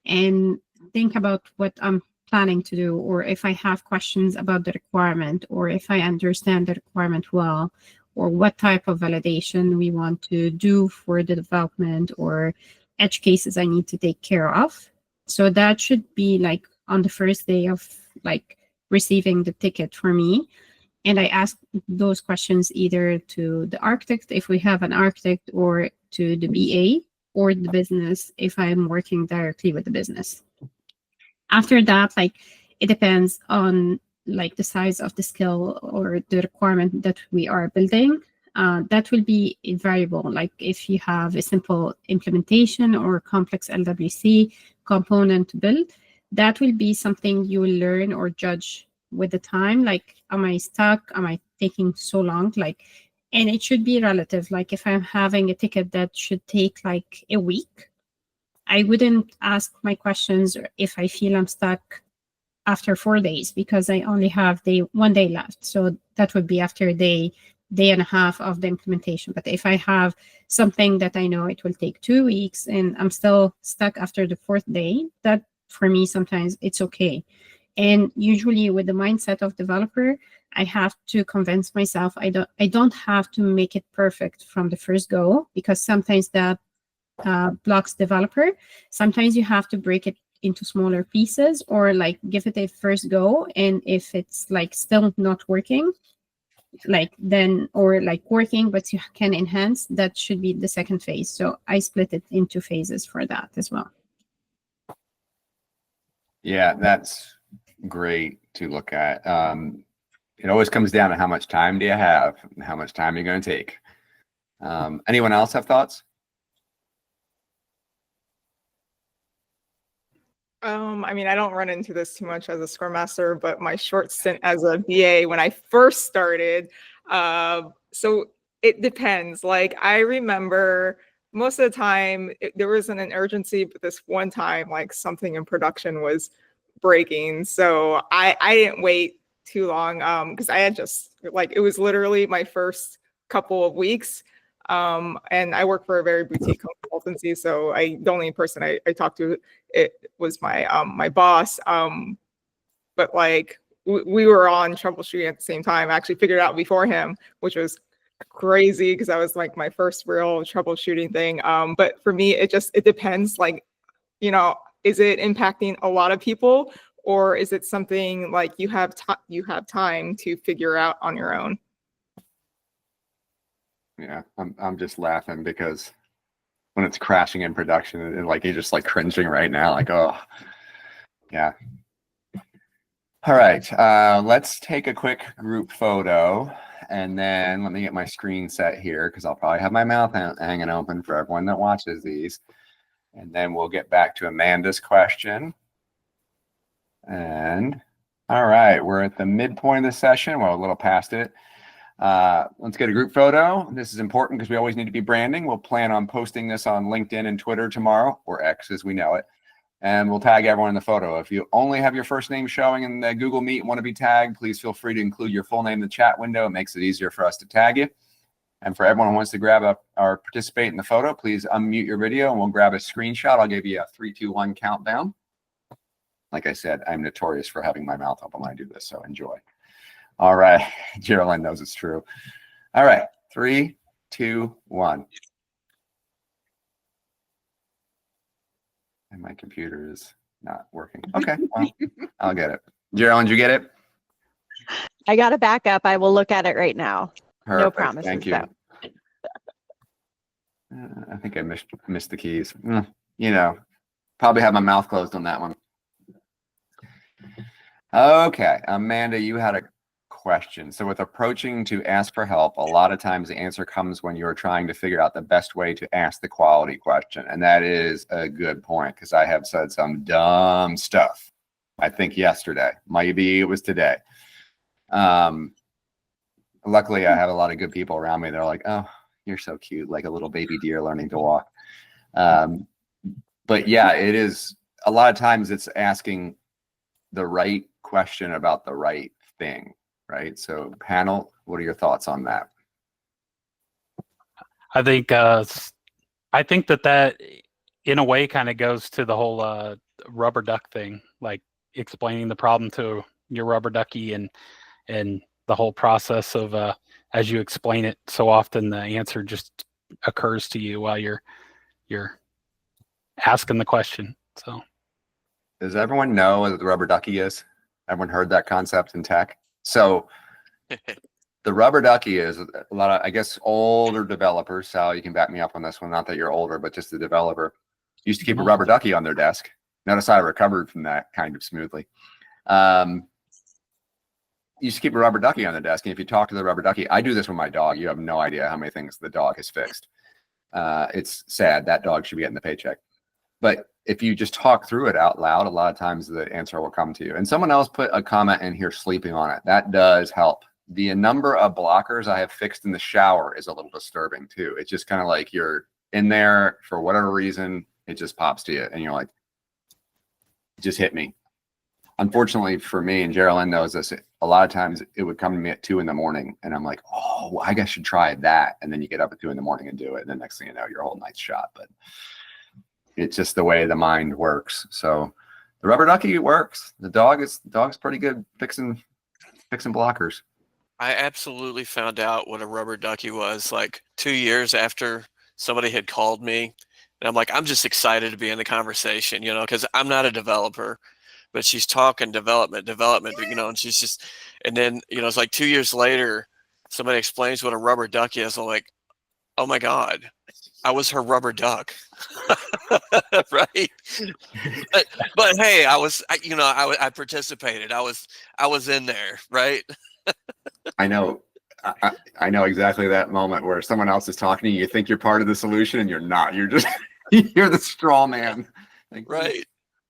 and think about what I'm planning to do, or if I have questions about the requirement, or if I understand the requirement well, or what type of validation we want to do for the development, or edge cases I need to take care of. So that should be like on the first day of like receiving the ticket for me. And I ask those questions either to the architect, if we have an architect, or to the BA, or the business, if I'm working directly with the business. After that, like it depends on like the size of the skill or the requirement that we are building. that will be variable. Like if you have a simple implementation or complex LWC component to build, that will be something you will learn or judge with the time. Like, am I stuck? Am I taking so long? Like, and it should be relative. Like if I'm having a ticket that should take like a week, I wouldn't ask my questions if I feel I'm stuck after 4 days, because I only have 1 day left. So that would be after a day and a half of the implementation. But if I have something that I know it will take 2 weeks and I'm still stuck after the 4th day, that for me, sometimes it's okay. And usually with the mindset of developer, I have to convince myself I don't have to make it perfect from the first go, because sometimes that blocks developer. Sometimes you have to break it into smaller pieces, or like give it a first go. And if it's like still not working, like then, or like working, but you can enhance, that should be the second phase. So I split it into phases for that as well. Yeah, that's great to look at. It always comes down to how much time do you have and how much time you're going to take. Anyone else have thoughts? I mean, I don't run into this too much as a Scrum Master, but my short stint as a BA when I first started, so it depends. Like, I remember most of the time there wasn't an urgency, but this one time, like something in production was breaking. So I didn't wait too long because I had just, like, it was literally my first couple of weeks. And I work for a very boutique consultancy, so the only person I talked to, it was my my boss. But like we were on troubleshooting at the same time. I actually figured it out before him, which was crazy because that was like my first real troubleshooting thing. But for me, it depends. Like, you know, is it impacting a lot of people, or is it something like you have time to figure out on your own? Yeah, I'm just laughing because when it's crashing in production, and like you're just like cringing right now, like, oh, yeah. All right, let's take a quick group photo, and then let me get my screen set here because I'll probably have my mouth hanging open for everyone that watches these, and then we'll get back to Amanda's question. And all right, we're at the midpoint of the session. We're a little past it. Let's get a group photo. This is important because we always need to be branding. We'll plan on posting this on LinkedIn and Twitter tomorrow, or X as we know it. And we'll tag everyone in the photo. If you only have your first name showing in the Google Meet and want to be tagged, please feel free to include your full name in the chat window. It makes it easier for us to tag you. And for everyone who wants to grab up or participate in the photo, please unmute your video and we'll grab a screenshot. I'll give you a 3, 2, 1 countdown. Like I said, I'm notorious for having my mouth open when I do this, so enjoy. All right, Geraldine knows it's true. All right, 3, 2, 1. And my computer is not working. Okay, well, I'll get it. Geraldine, did you get it? I got a backup. I will look at it right now. Perfect. No promises. Thank you. Though. I think I missed the keys. You know, probably have my mouth closed on that one. Okay, Amanda, you had a question. So with approaching to ask for help, a lot of times the answer comes when you're trying to figure out the best way to ask the quality question. And that is a good point because I have said some dumb stuff, I think yesterday, maybe it was today. Luckily, I have a lot of good people around me. They're like, oh, you're so cute, like a little baby deer learning to walk. But yeah, it is. A lot of times it's asking the right question about the right thing, right? So panel, what are your thoughts on that? I think that in a way kind of goes to the whole rubber duck thing, like explaining the problem to your rubber ducky and the whole process of as you explain it, so often the answer just occurs to you while you're asking the question. So does everyone know what the rubber ducky is? Everyone heard that concept in tech? So the rubber ducky is a lot of, I guess, older developers. Sal, you can back me up on this one. Not that you're older, but just the developer used to keep a rubber ducky on their desk. Notice I recovered from that kind of smoothly. you just keep a rubber ducky on the desk. And if you talk to the rubber ducky, I do this with my dog. You have no idea how many things the dog has fixed. It's sad. That dog should be getting the paycheck. But if you just talk through it out loud, a lot of times the answer will come to you. And someone else put a comment in here, sleeping on it. That does help. The number of blockers I have fixed in the shower is a little disturbing too. It's just kind of like you're in there for whatever reason, it just pops to you and you're like, it just hit me. Unfortunately for me, and Geraldine knows this, a lot of times it would come to me at 2 in the morning and I'm like, oh, well, I guess I should try that. And then you get up at 2 in the morning and do it. And the next thing you know, your whole night's shot. But it's just the way the mind works. So the rubber ducky works. The dog's pretty good fixing blockers. I absolutely found out what a rubber ducky was like 2 years after somebody had called me. And I'm like, I'm just excited to be in the conversation, you know, because I'm not a developer. But she's talking development, you know, and she's just, and then, you know, it's like 2 years later, somebody explains what a rubber duck is. I'm like, oh my God, I was her rubber duck. Right. But hey, I participated. I was in there. Right. I know. I know exactly that moment where someone else is talking to you. You think you're part of the solution and you're not. You're just, you're the straw man. Like, right.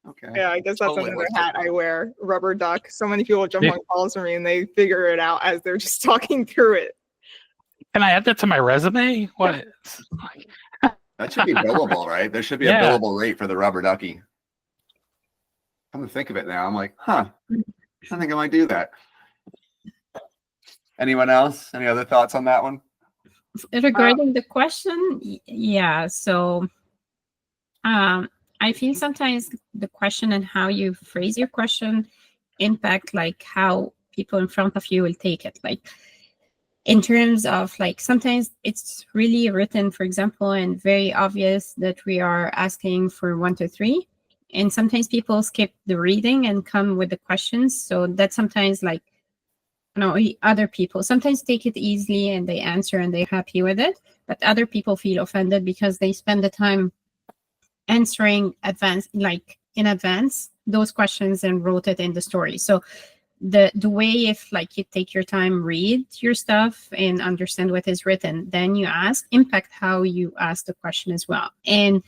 Okay. Yeah, I guess that's Totally another hat I wear. Rubber duck. So many people jump on calls for me and they figure it out as they're just talking through it. Can I add that to my resume? What? That should be billable, right? There should be a billable rate for the rubber ducky. I'm gonna think of it now. I'm like, I think I might do that. Anyone else? Any other thoughts on that one? Regarding the question, yeah. So, I feel sometimes the question and how you phrase your question impact like how people in front of you will take it. Like in terms of like, sometimes it's really written, for example, and very obvious that we are asking for 1, 2, 3. And sometimes people skip the reading and come with the questions. So that sometimes like, you know, other people sometimes take it easily and they answer and they're happy with it. But other people feel offended because they spend the time answering in advance those questions and wrote it in the story. So the way, if like you take your time, read your stuff and understand what is written, then you ask, impact how you ask the question as well. And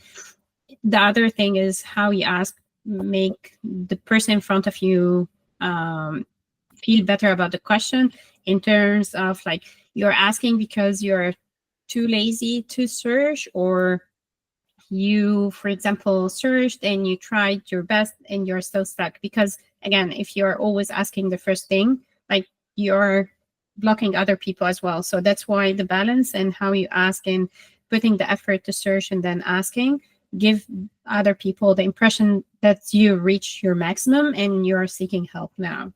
the other thing is how you ask, make the person in front of you feel better about the question, in terms of like you're asking because you're too lazy to search, or you, for example, searched and you tried your best and you're still stuck. Because again, if you're always asking the first thing, like you're blocking other people as well. So that's why the balance and how you ask and putting the effort to search and then asking, give other people the impression that you reach your maximum and you're seeking help now.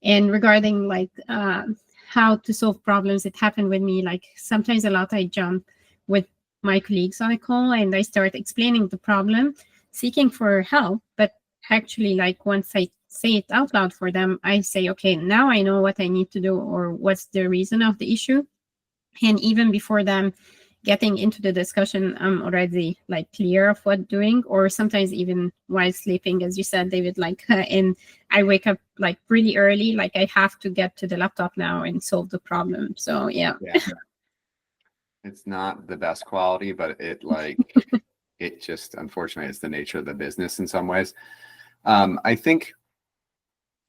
And regarding like how to solve problems, it happened with me. Like sometimes a lot I jump with my colleagues on a call and I start explaining the problem, seeking for help. But actually, like once I say it out loud for them, I say, okay, now I know what I need to do or what's the reason of the issue. And even before them getting into the discussion, I'm already like clear of what doing, or sometimes even while sleeping, as you said, David, like, and I wake up like really early, like I have to get to the laptop now and solve the problem. So yeah. It's not the best quality, but it like, it just, unfortunately, it's the nature of the business in some ways. I think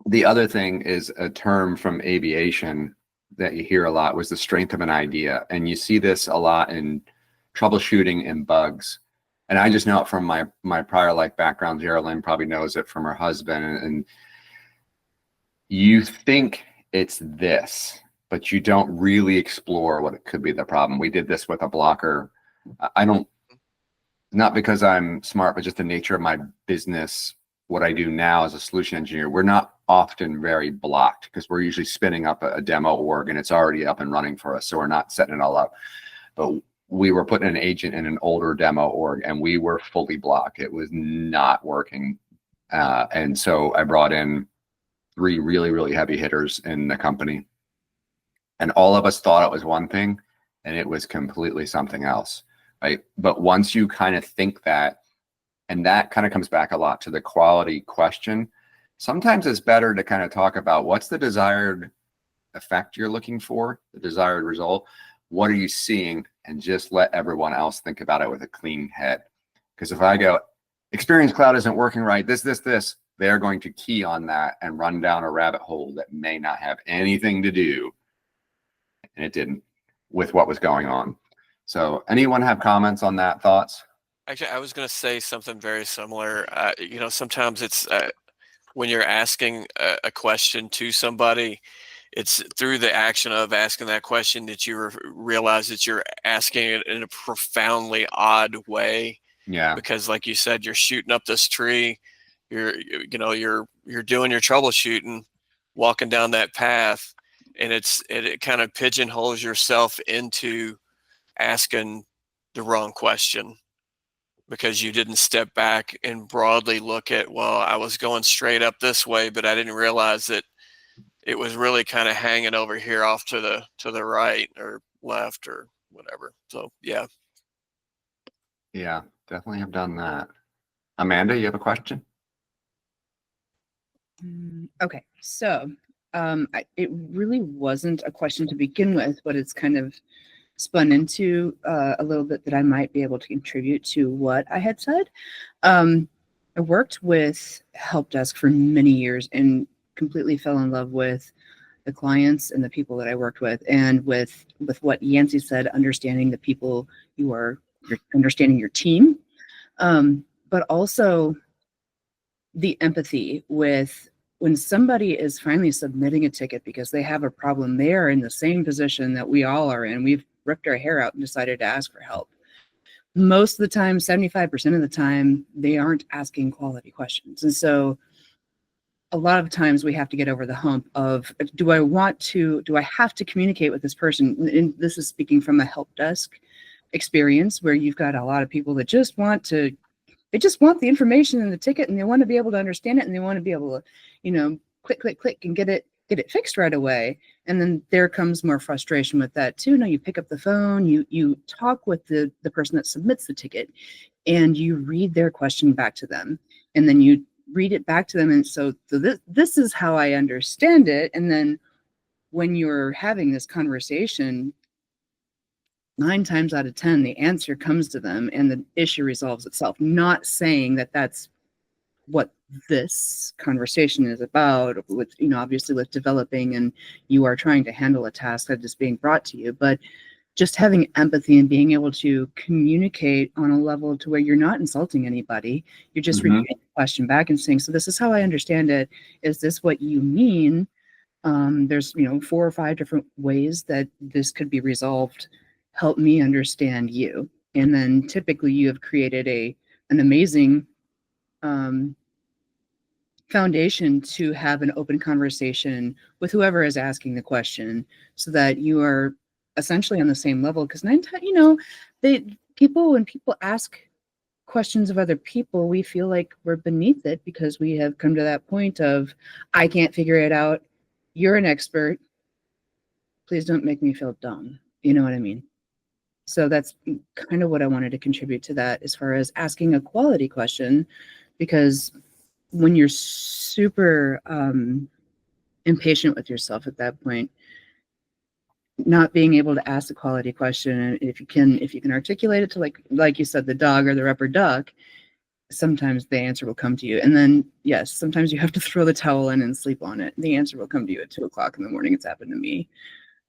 the other thing is a term from aviation that you hear a lot was the strength of an idea. And you see this a lot in troubleshooting and bugs. And I just know it from my prior life background. Geraldine probably knows it from her husband. And you think it's this, but you don't really explore what it could be the problem. We did this with a blocker. Not because I'm smart, but just the nature of my business, what I do now as a solution engineer, we're not often very blocked because we're usually spinning up a demo org and it's already up and running for us. So we're not setting it all up. But we were putting an agent in an older demo org and we were fully blocked. It was not working. And so I brought in 3 really, really heavy hitters in the company. And all of us thought it was one thing and it was completely something else, right? But once you kind of think that, and that kind of comes back a lot to the quality question, sometimes it's better to kind of talk about what's the desired effect you're looking for, the desired result. What are you seeing? And just let everyone else think about it with a clean head. Because if I go, Experience Cloud isn't working right, this, they're going to key on that and run down a rabbit hole that may not have anything to do, and it didn't, with what was going on. So anyone have comments on that, thoughts? Actually, I was going to say something very similar. You know, sometimes it's when you're asking a question to somebody, it's through the action of asking that question that you realize that you're asking it in a profoundly odd way. Yeah. Because like you said, you're shooting up this tree, you're doing your troubleshooting, walking down that path, and it kind of pigeonholes yourself into asking the wrong question, because you didn't step back and broadly look at, well, I was going straight up this way, but I didn't realize that it was really kind of hanging over here off to the right or left or whatever. So yeah. Yeah, definitely have done that. Amanda, you have a question? Okay, so it really wasn't a question to begin with, but it's kind of spun into a little bit that I might be able to contribute to what I had said. I worked with help desk for many years and completely fell in love with the clients and the people that I worked with, and with what Yancy said, understanding the people you're understanding your team, but also the empathy with when somebody is finally submitting a ticket because they have a problem. They are in the same position that we all are in. We've ripped our hair out and decided to ask for help. Most of the time, 75% of the time, they aren't asking quality questions. And so a lot of times we have to get over the hump of, do I have to communicate with this person? And this is speaking from a help desk experience where you've got a lot of people that just want the information in the ticket, and they want to be able to understand it, and they want to be able to, click and get it fixed right away. And then there comes more frustration with that too. Now you pick up the phone, you talk with the person that submits the ticket, and you read their question back to them, and then you read it back to them. And so this is how I understand it. And then when you're having this conversation, 9 times out of 10, the answer comes to them and the issue resolves itself. Not saying that that's what this conversation is about, with, obviously with developing and you are trying to handle a task that is being brought to you, but just having empathy and being able to communicate on a level to where you're not insulting anybody. You're just repeating the question back and saying, so this is how I understand it. Is this what you mean? There's, 4 or 5 different ways that this could be resolved. Help me understand you. And then typically you have created an amazing foundation to have an open conversation with whoever is asking the question, so that you are essentially on the same level. Because 9 times, when people ask questions of other people, we feel like we're beneath it because we have come to that point of, I can't figure it out. You're an expert. Please don't make me feel dumb. You know what I mean? So that's kind of what I wanted to contribute to that, as far as asking a quality question, because when you're super impatient with yourself at that point, not being able to ask a quality question, and if you can articulate it to, like you said, the dog or the rubber duck, sometimes the answer will come to you. And then yes, sometimes you have to throw the towel in and sleep on it. The answer will come to you at 2 o'clock in the morning. It's happened to me.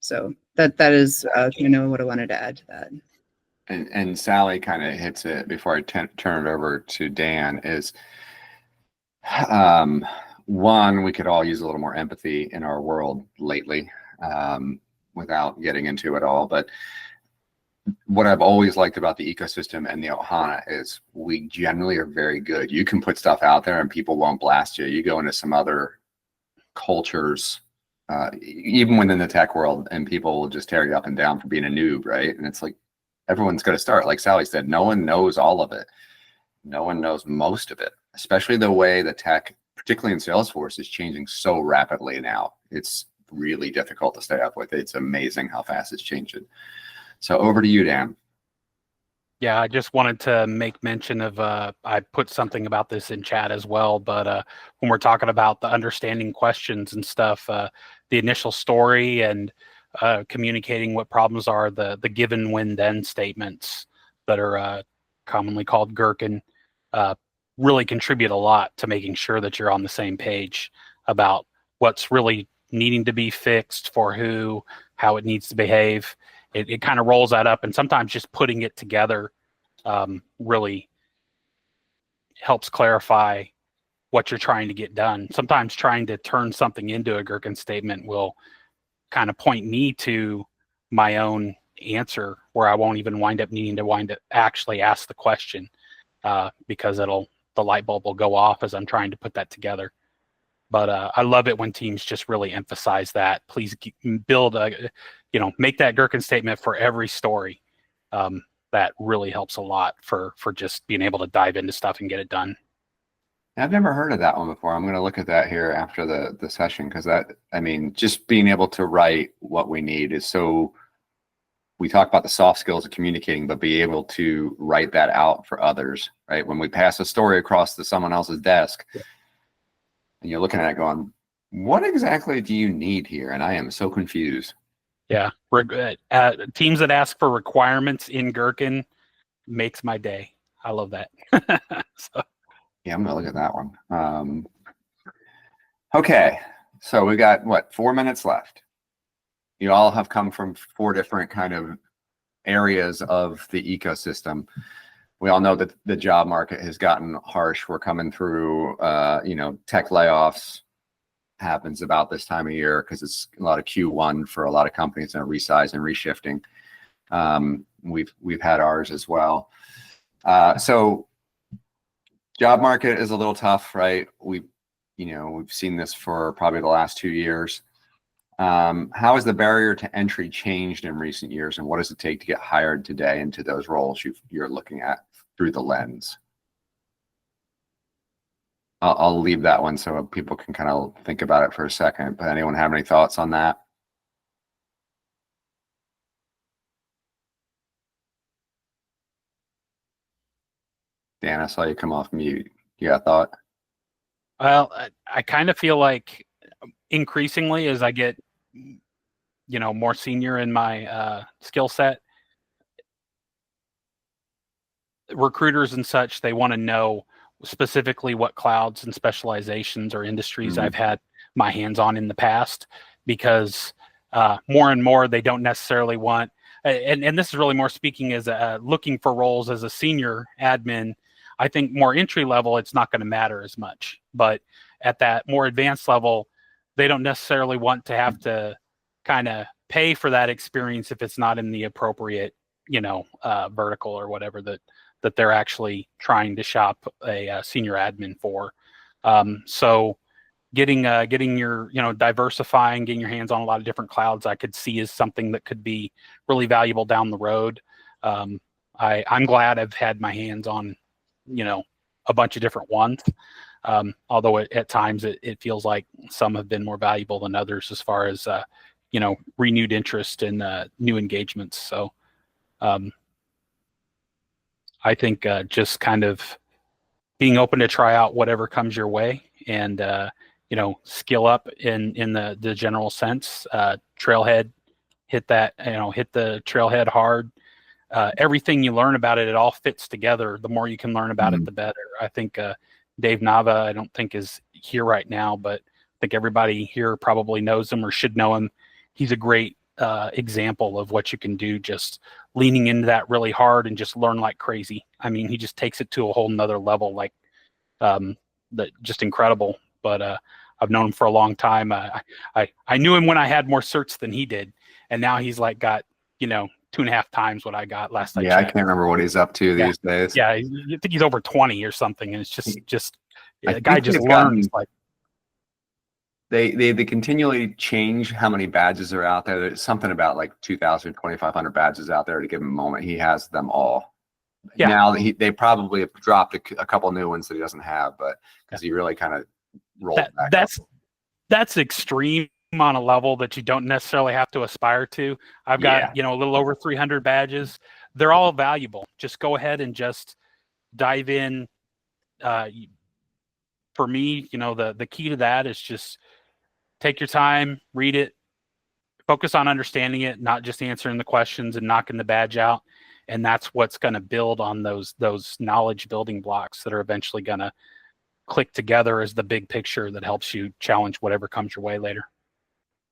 So that is what I wanted to add to that. And Sally kind of hits it before I turn it over to Dan. Is one, we could all use a little more empathy in our world lately, without getting into it all. But what I've always liked about the ecosystem and the Ohana is we generally are very good. You can put stuff out there and people won't blast you. You go into some other cultures, even within the tech world, and people will just tear you up and down for being a noob, right? And it's like, everyone's going to start. Like Sally said, no one knows all of it. No one knows most of it, especially the way the tech, particularly in Salesforce, is changing so rapidly now. It's really difficult to stay up with. It's amazing how fast it's changing. So over to you, Dan. Yeah, I just wanted to make mention of, I put something about this in chat as well, but when we're talking about the understanding questions and stuff, the initial story and communicating what problems are, the given when then statements that are commonly called Gherkin really contribute a lot to making sure that you're on the same page about what's really needing to be fixed for who, how it needs to behave. It kind of rolls that up, and sometimes just putting it together really helps clarify what you're trying to get done. Sometimes trying to turn something into a Gherkin statement will kind of point me to my own answer, where I won't even wind up needing to actually ask the question because the light bulb will go off as I'm trying to put that together. But I love it when teams just really emphasize that. Please build make that Gherkin statement for every story. That really helps a lot for just being able to dive into stuff and get it done. I've never heard of that one before. I'm going to look at that here after the session, because just being able to write what we need is so. We talk about the soft skills of communicating, but be able to write that out for others, right? When we pass a story across to someone else's desk, and you're looking at it going, what exactly do you need here? And I am so confused. Yeah. Teams that ask for requirements in Gherkin makes my day. I love that. So. Yeah, I'm going to look at that one. Okay. So we got, 4 minutes left. You all have come from 4 different kind of areas of the ecosystem. We all know that the job market has gotten harsh. We're coming through, tech layoffs happens about this time of year because it's a lot of Q1 for a lot of companies and resize and reshifting. We've had ours as well. So job market is a little tough, right? We've seen this for probably the last 2 years. How has the barrier to entry changed in recent years, and what does it take to get hired today into those roles you're looking at through the lens? I'll leave that one so people can kind of think about it for a second. But anyone have any thoughts on that? Dan, I saw you come off mute. You got a thought? Well, I kind of feel like increasingly as I get, more senior in my skill set, recruiters and such, they want to know specifically what clouds and specializations or industries I've had my hands on in the past, because more and more they don't necessarily want, and this is really more speaking as looking for roles as a senior admin. I think more entry level, it's not going to matter as much, but at that more advanced level, they don't necessarily want to have to kind of pay for that experience if it's not in the appropriate, vertical or whatever that they're actually trying to shop a senior admin for. So getting your, diversifying, getting your hands on a lot of different clouds, I could see as something that could be really valuable down the road. I'm glad I've had my hands on, a bunch of different ones. Although at times it feels like some have been more valuable than others as far as, renewed interest in new engagements. So I think just kind of being open to try out whatever comes your way and, skill up in the general sense. Trailhead, hit the trailhead hard. Everything you learn about it all fits together. The more you can learn about it, the better. I think Dave Nava, I don't think is here right now, but I think everybody here probably knows him or should know him. He's a great example of what you can do, just leaning into that really hard and just learn like crazy. I mean, he just takes it to a whole nother level, like that, just incredible. But I've known him for a long time. I knew him when I had more certs than he did, and now he's like got 2.5 times what I got last time. Yeah, I can't remember what he's up to these days. Yeah, I think he's over 20 or something, and it's just the guy just learns like. They continually change how many badges are out there. There's something about like 2,000, 2,500 badges out there at a given moment. He has them all. Yeah. Now they probably have dropped a couple new ones that he doesn't have, but because he really kind of rolled back. That's extreme on a level that you don't necessarily have to aspire to. I've got a little over 300 badges. They're all valuable. Just go ahead and just dive in. For me, the key to that is just take your time, read it, focus on understanding it, not just answering the questions and knocking the badge out. And that's what's going to build on those knowledge building blocks that are eventually going to click together as the big picture that helps you challenge whatever comes your way later.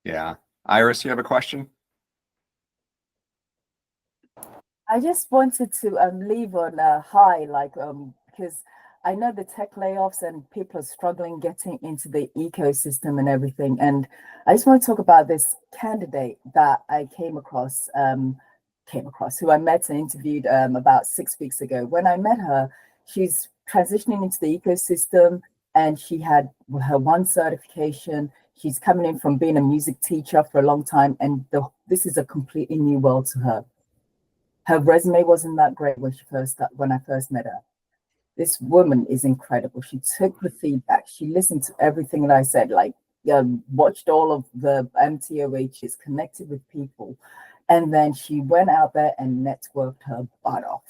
Yeah. Iris, you have a question? I just wanted to leave on a high, because I know the tech layoffs and people are struggling getting into the ecosystem and everything. And I just want to talk about this candidate that I came across, who I met and interviewed about 6 weeks ago. When I met her, she's transitioning into the ecosystem, and she had her one certification. She's coming in from being a music teacher for a long time, and this is a completely new world to her. Her resume wasn't that great when I first met her. This woman is incredible. She took the feedback. She listened to everything that I said, watched all of the MTOHs, connected with people. And then she went out there and networked her butt off.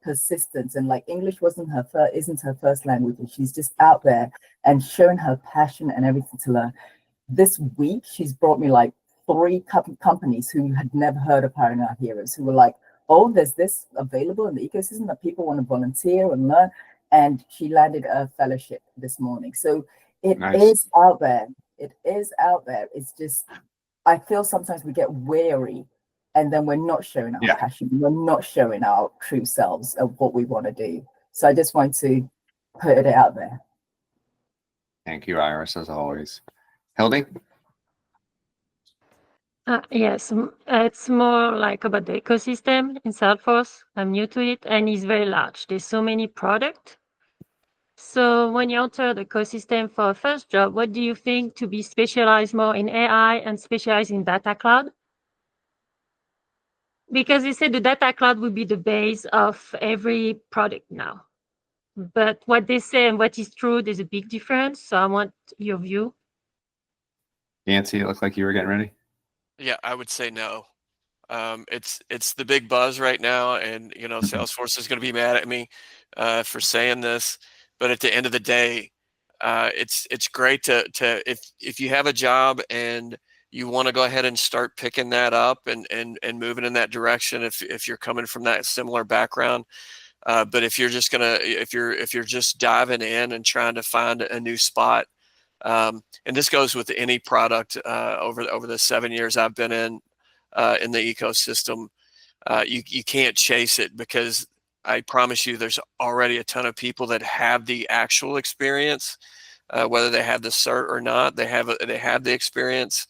Persistence, and English isn't her first language. And she's just out there and showing her passion and everything to learn. This week, she's brought me 3 companies who had never heard of her in our heroes, who were like, oh, there's this available in the ecosystem that people want to volunteer and learn. And she landed a fellowship this morning. So it is out there. It is out there. It's just, I feel sometimes we get weary, and then we're not showing our passion. We're not showing our true selves of what we want to do. So I just want to put it out there. Thank you, Iris, as always. Hildy? Yes, it's more about the ecosystem in Salesforce. I'm new to it, and it's very large. There's so many products. So when you enter the ecosystem for a first job, what do you think to be specialized more in AI and specialized in data cloud? Because they said the data cloud will be the base of every product now. But what they say and what is true, there's a big difference. So I want your view. Yancy, it looked like you were getting ready. Yeah, I would say no. It's the big buzz right now, and Salesforce is going to be mad at me for saying this, but at the end of the day, it's great to if you have a job and you want to go ahead and start picking that up and moving in that direction if you're coming from that similar background. But if you're just if you're just diving in and trying to find a new spot, and this goes with any product over the 7 years I've been in the ecosystem, you can't chase it, because I promise you there's already a ton of people that have the actual experience, whether they have the cert or not. They have the experience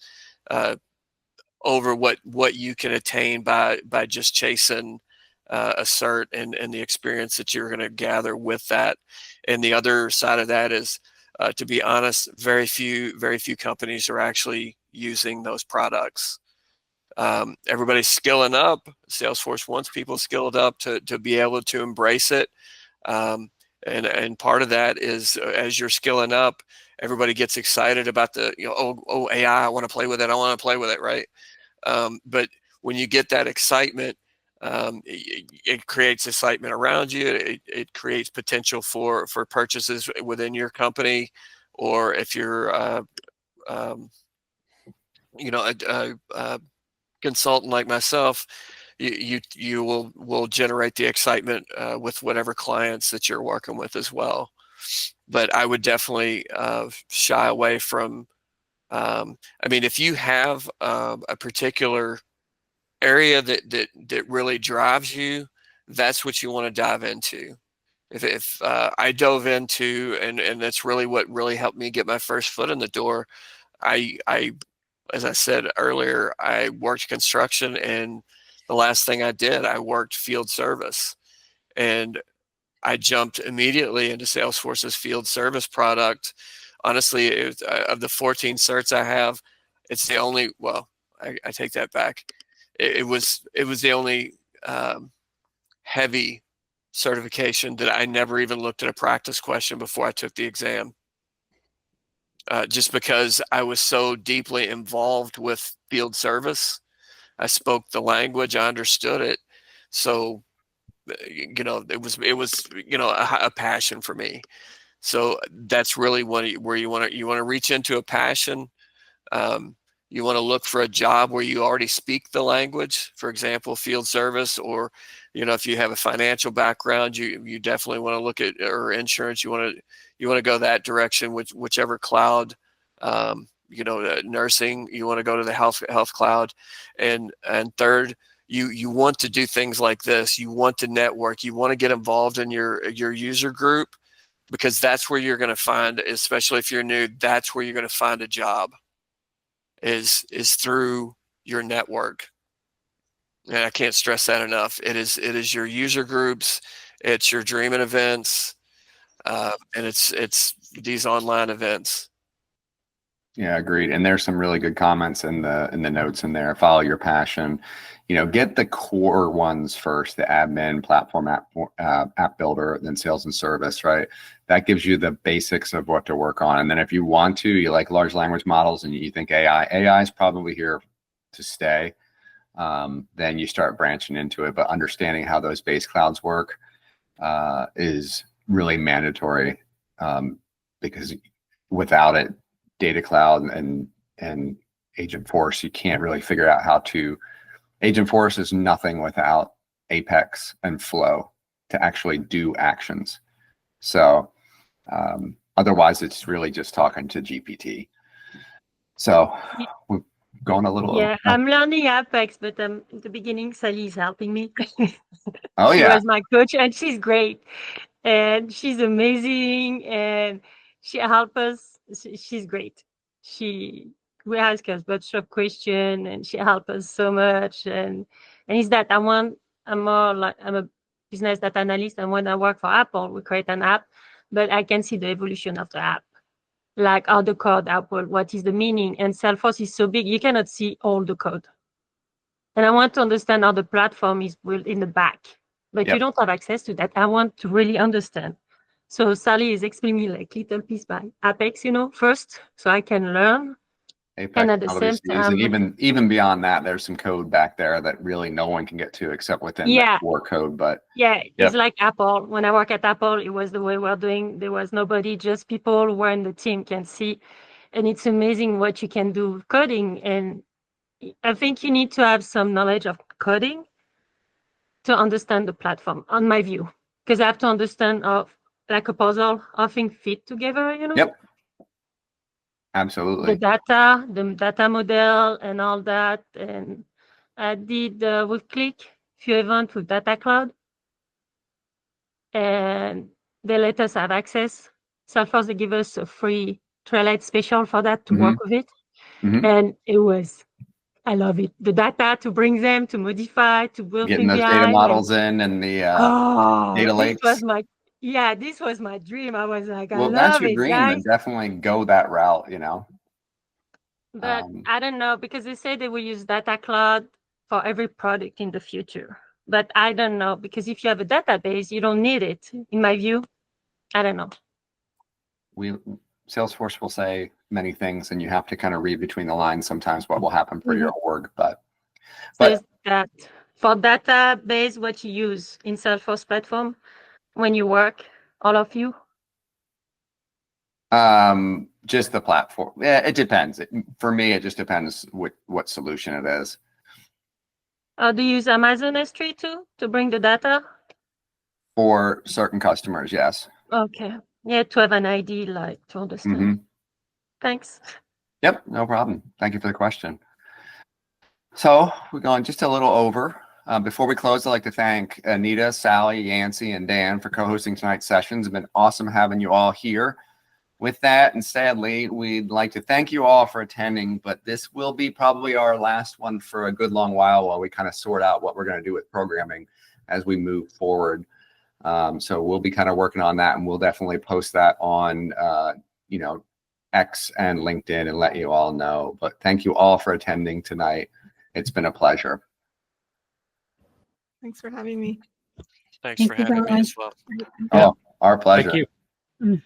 over what you can attain by just chasing a cert and the experience that you're going to gather with that. And the other side of that is, to be honest, very few companies are actually using those products. Everybody's skilling up. Salesforce wants people skilled up to be able to embrace it. And part of that is, as you're skilling up, everybody gets excited about the, AI, I want to play with it. I want to play with it. Right. But when you get that excitement, it creates excitement around you. It creates potential for purchases within your company, or if you're, a consultant like myself, you will generate the excitement with whatever clients that you're working with as well. But I would definitely shy away from. If you have a particular area that really drives you, that's what you want to dive into. If I dove into, and that's really what really helped me get my first foot in the door. I as I said earlier, I worked construction, and the last thing I did, I worked field service, and I jumped immediately into Salesforce's field service product. Honestly, it was, of the 14 certs I have, it's the only, well, I take that back. It was the only heavy certification that I never even looked at a practice question before I took the exam. Just because I was so deeply involved with field service. I spoke the language, I understood it. So, it was a passion for me. So that's really where you want to reach into a passion. You want to look for a job where you already speak the language, for example, field service, or, if you have a financial background, you definitely want to look at, or insurance, you want to go that direction, whichever cloud, nursing, you want to go to the health cloud. And third, you want to do things like this. You want to network, you want to get involved in your user group, because that's where you're going to find, especially if you're new, that's where you're going to find a job. Is through your network. And I can't stress that enough. It is your user groups, it's your dreaming events, and it's these online events. Yeah, agreed. And there's some really good comments in the notes in there. Follow your passion. Get the core ones first: the admin, platform, app builder, then sales and service. Right, that gives you the basics of what to work on. And then if you want to, you like large language models, and you think AI is probably here to stay, then you start branching into it. But understanding how those base clouds work is really mandatory, because without it, Data Cloud and Agentforce, you can't really figure out how to. Agentforce is nothing without Apex and Flow to actually do actions. So otherwise, it's really just talking to GPT. So we're going a little. Yeah, I'm learning Apex, but in the beginning, Sally is helping me. Oh, She yeah. was my coach, and she's great, and she's amazing, and she helps us. She's great. We ask us a bunch of questions, and she helps us so much. And it's that I'm a business data analyst, and when I work for Apple, we create an app, but I can see the evolution of the app, like how the code Apple, what is the meaning, and Salesforce is so big you cannot see all the code. And I want to understand how the platform is built in the back, but you don't have access to that. I want to really understand. So Sally is explaining like little piece by Apex, first, so I can learn. Apex, And at the same time, and even beyond that, there's some code back there that really no one can get to except within that core code. But it's like Apple. When I work at Apple, it was the way we're doing. There was nobody, just people who are in the team can see. And it's amazing what you can do with coding. And I think you need to have some knowledge of coding to understand the platform, on my view, because I have to understand like a puzzle, how things fit together, Yep. Absolutely. The data model and all that. And I did with Click a few events with Data Cloud, and they let us have access. Salesforce, they give us a free Trailhead special for that to work with it. And I love it. The data, to bring them, to modify, to build getting those data models in, and the data lakes. This was my dream. I was like, I Well, love that's your it, dream, guys. then definitely go that route, But I don't know, because they say they will use Data Cloud for every product in the future. But I don't know, because if you have a database, you don't need it, in my view. I don't know. Salesforce will say many things, and you have to kind of read between the lines sometimes what will happen for your org. But is that for database, what you use in Salesforce platform when you work, all of you? Just the platform. Yeah, it depends. For me, it just depends what solution it is. Do you use Amazon S3 too to bring the data? For certain customers, yes. Okay. Yeah, to have an ID, like to understand. Thanks. Yep, no problem. Thank you for the question. So we're going just a little over. Before we close, I'd like to thank Anita, Sally, Yancy, and Dan for co-hosting tonight's sessions. It's been awesome having you all here. With that, and sadly, we'd like to thank you all for attending, but this will be probably our last one for a good long while we kind of sort out what we're going to do with programming as we move forward. So we'll be kind of working on that, and we'll definitely post that on, X and LinkedIn and let you all know. But thank you all for attending tonight. It's been a pleasure. Thanks for having me. Thanks for having me as well. Oh, our pleasure. Thank you.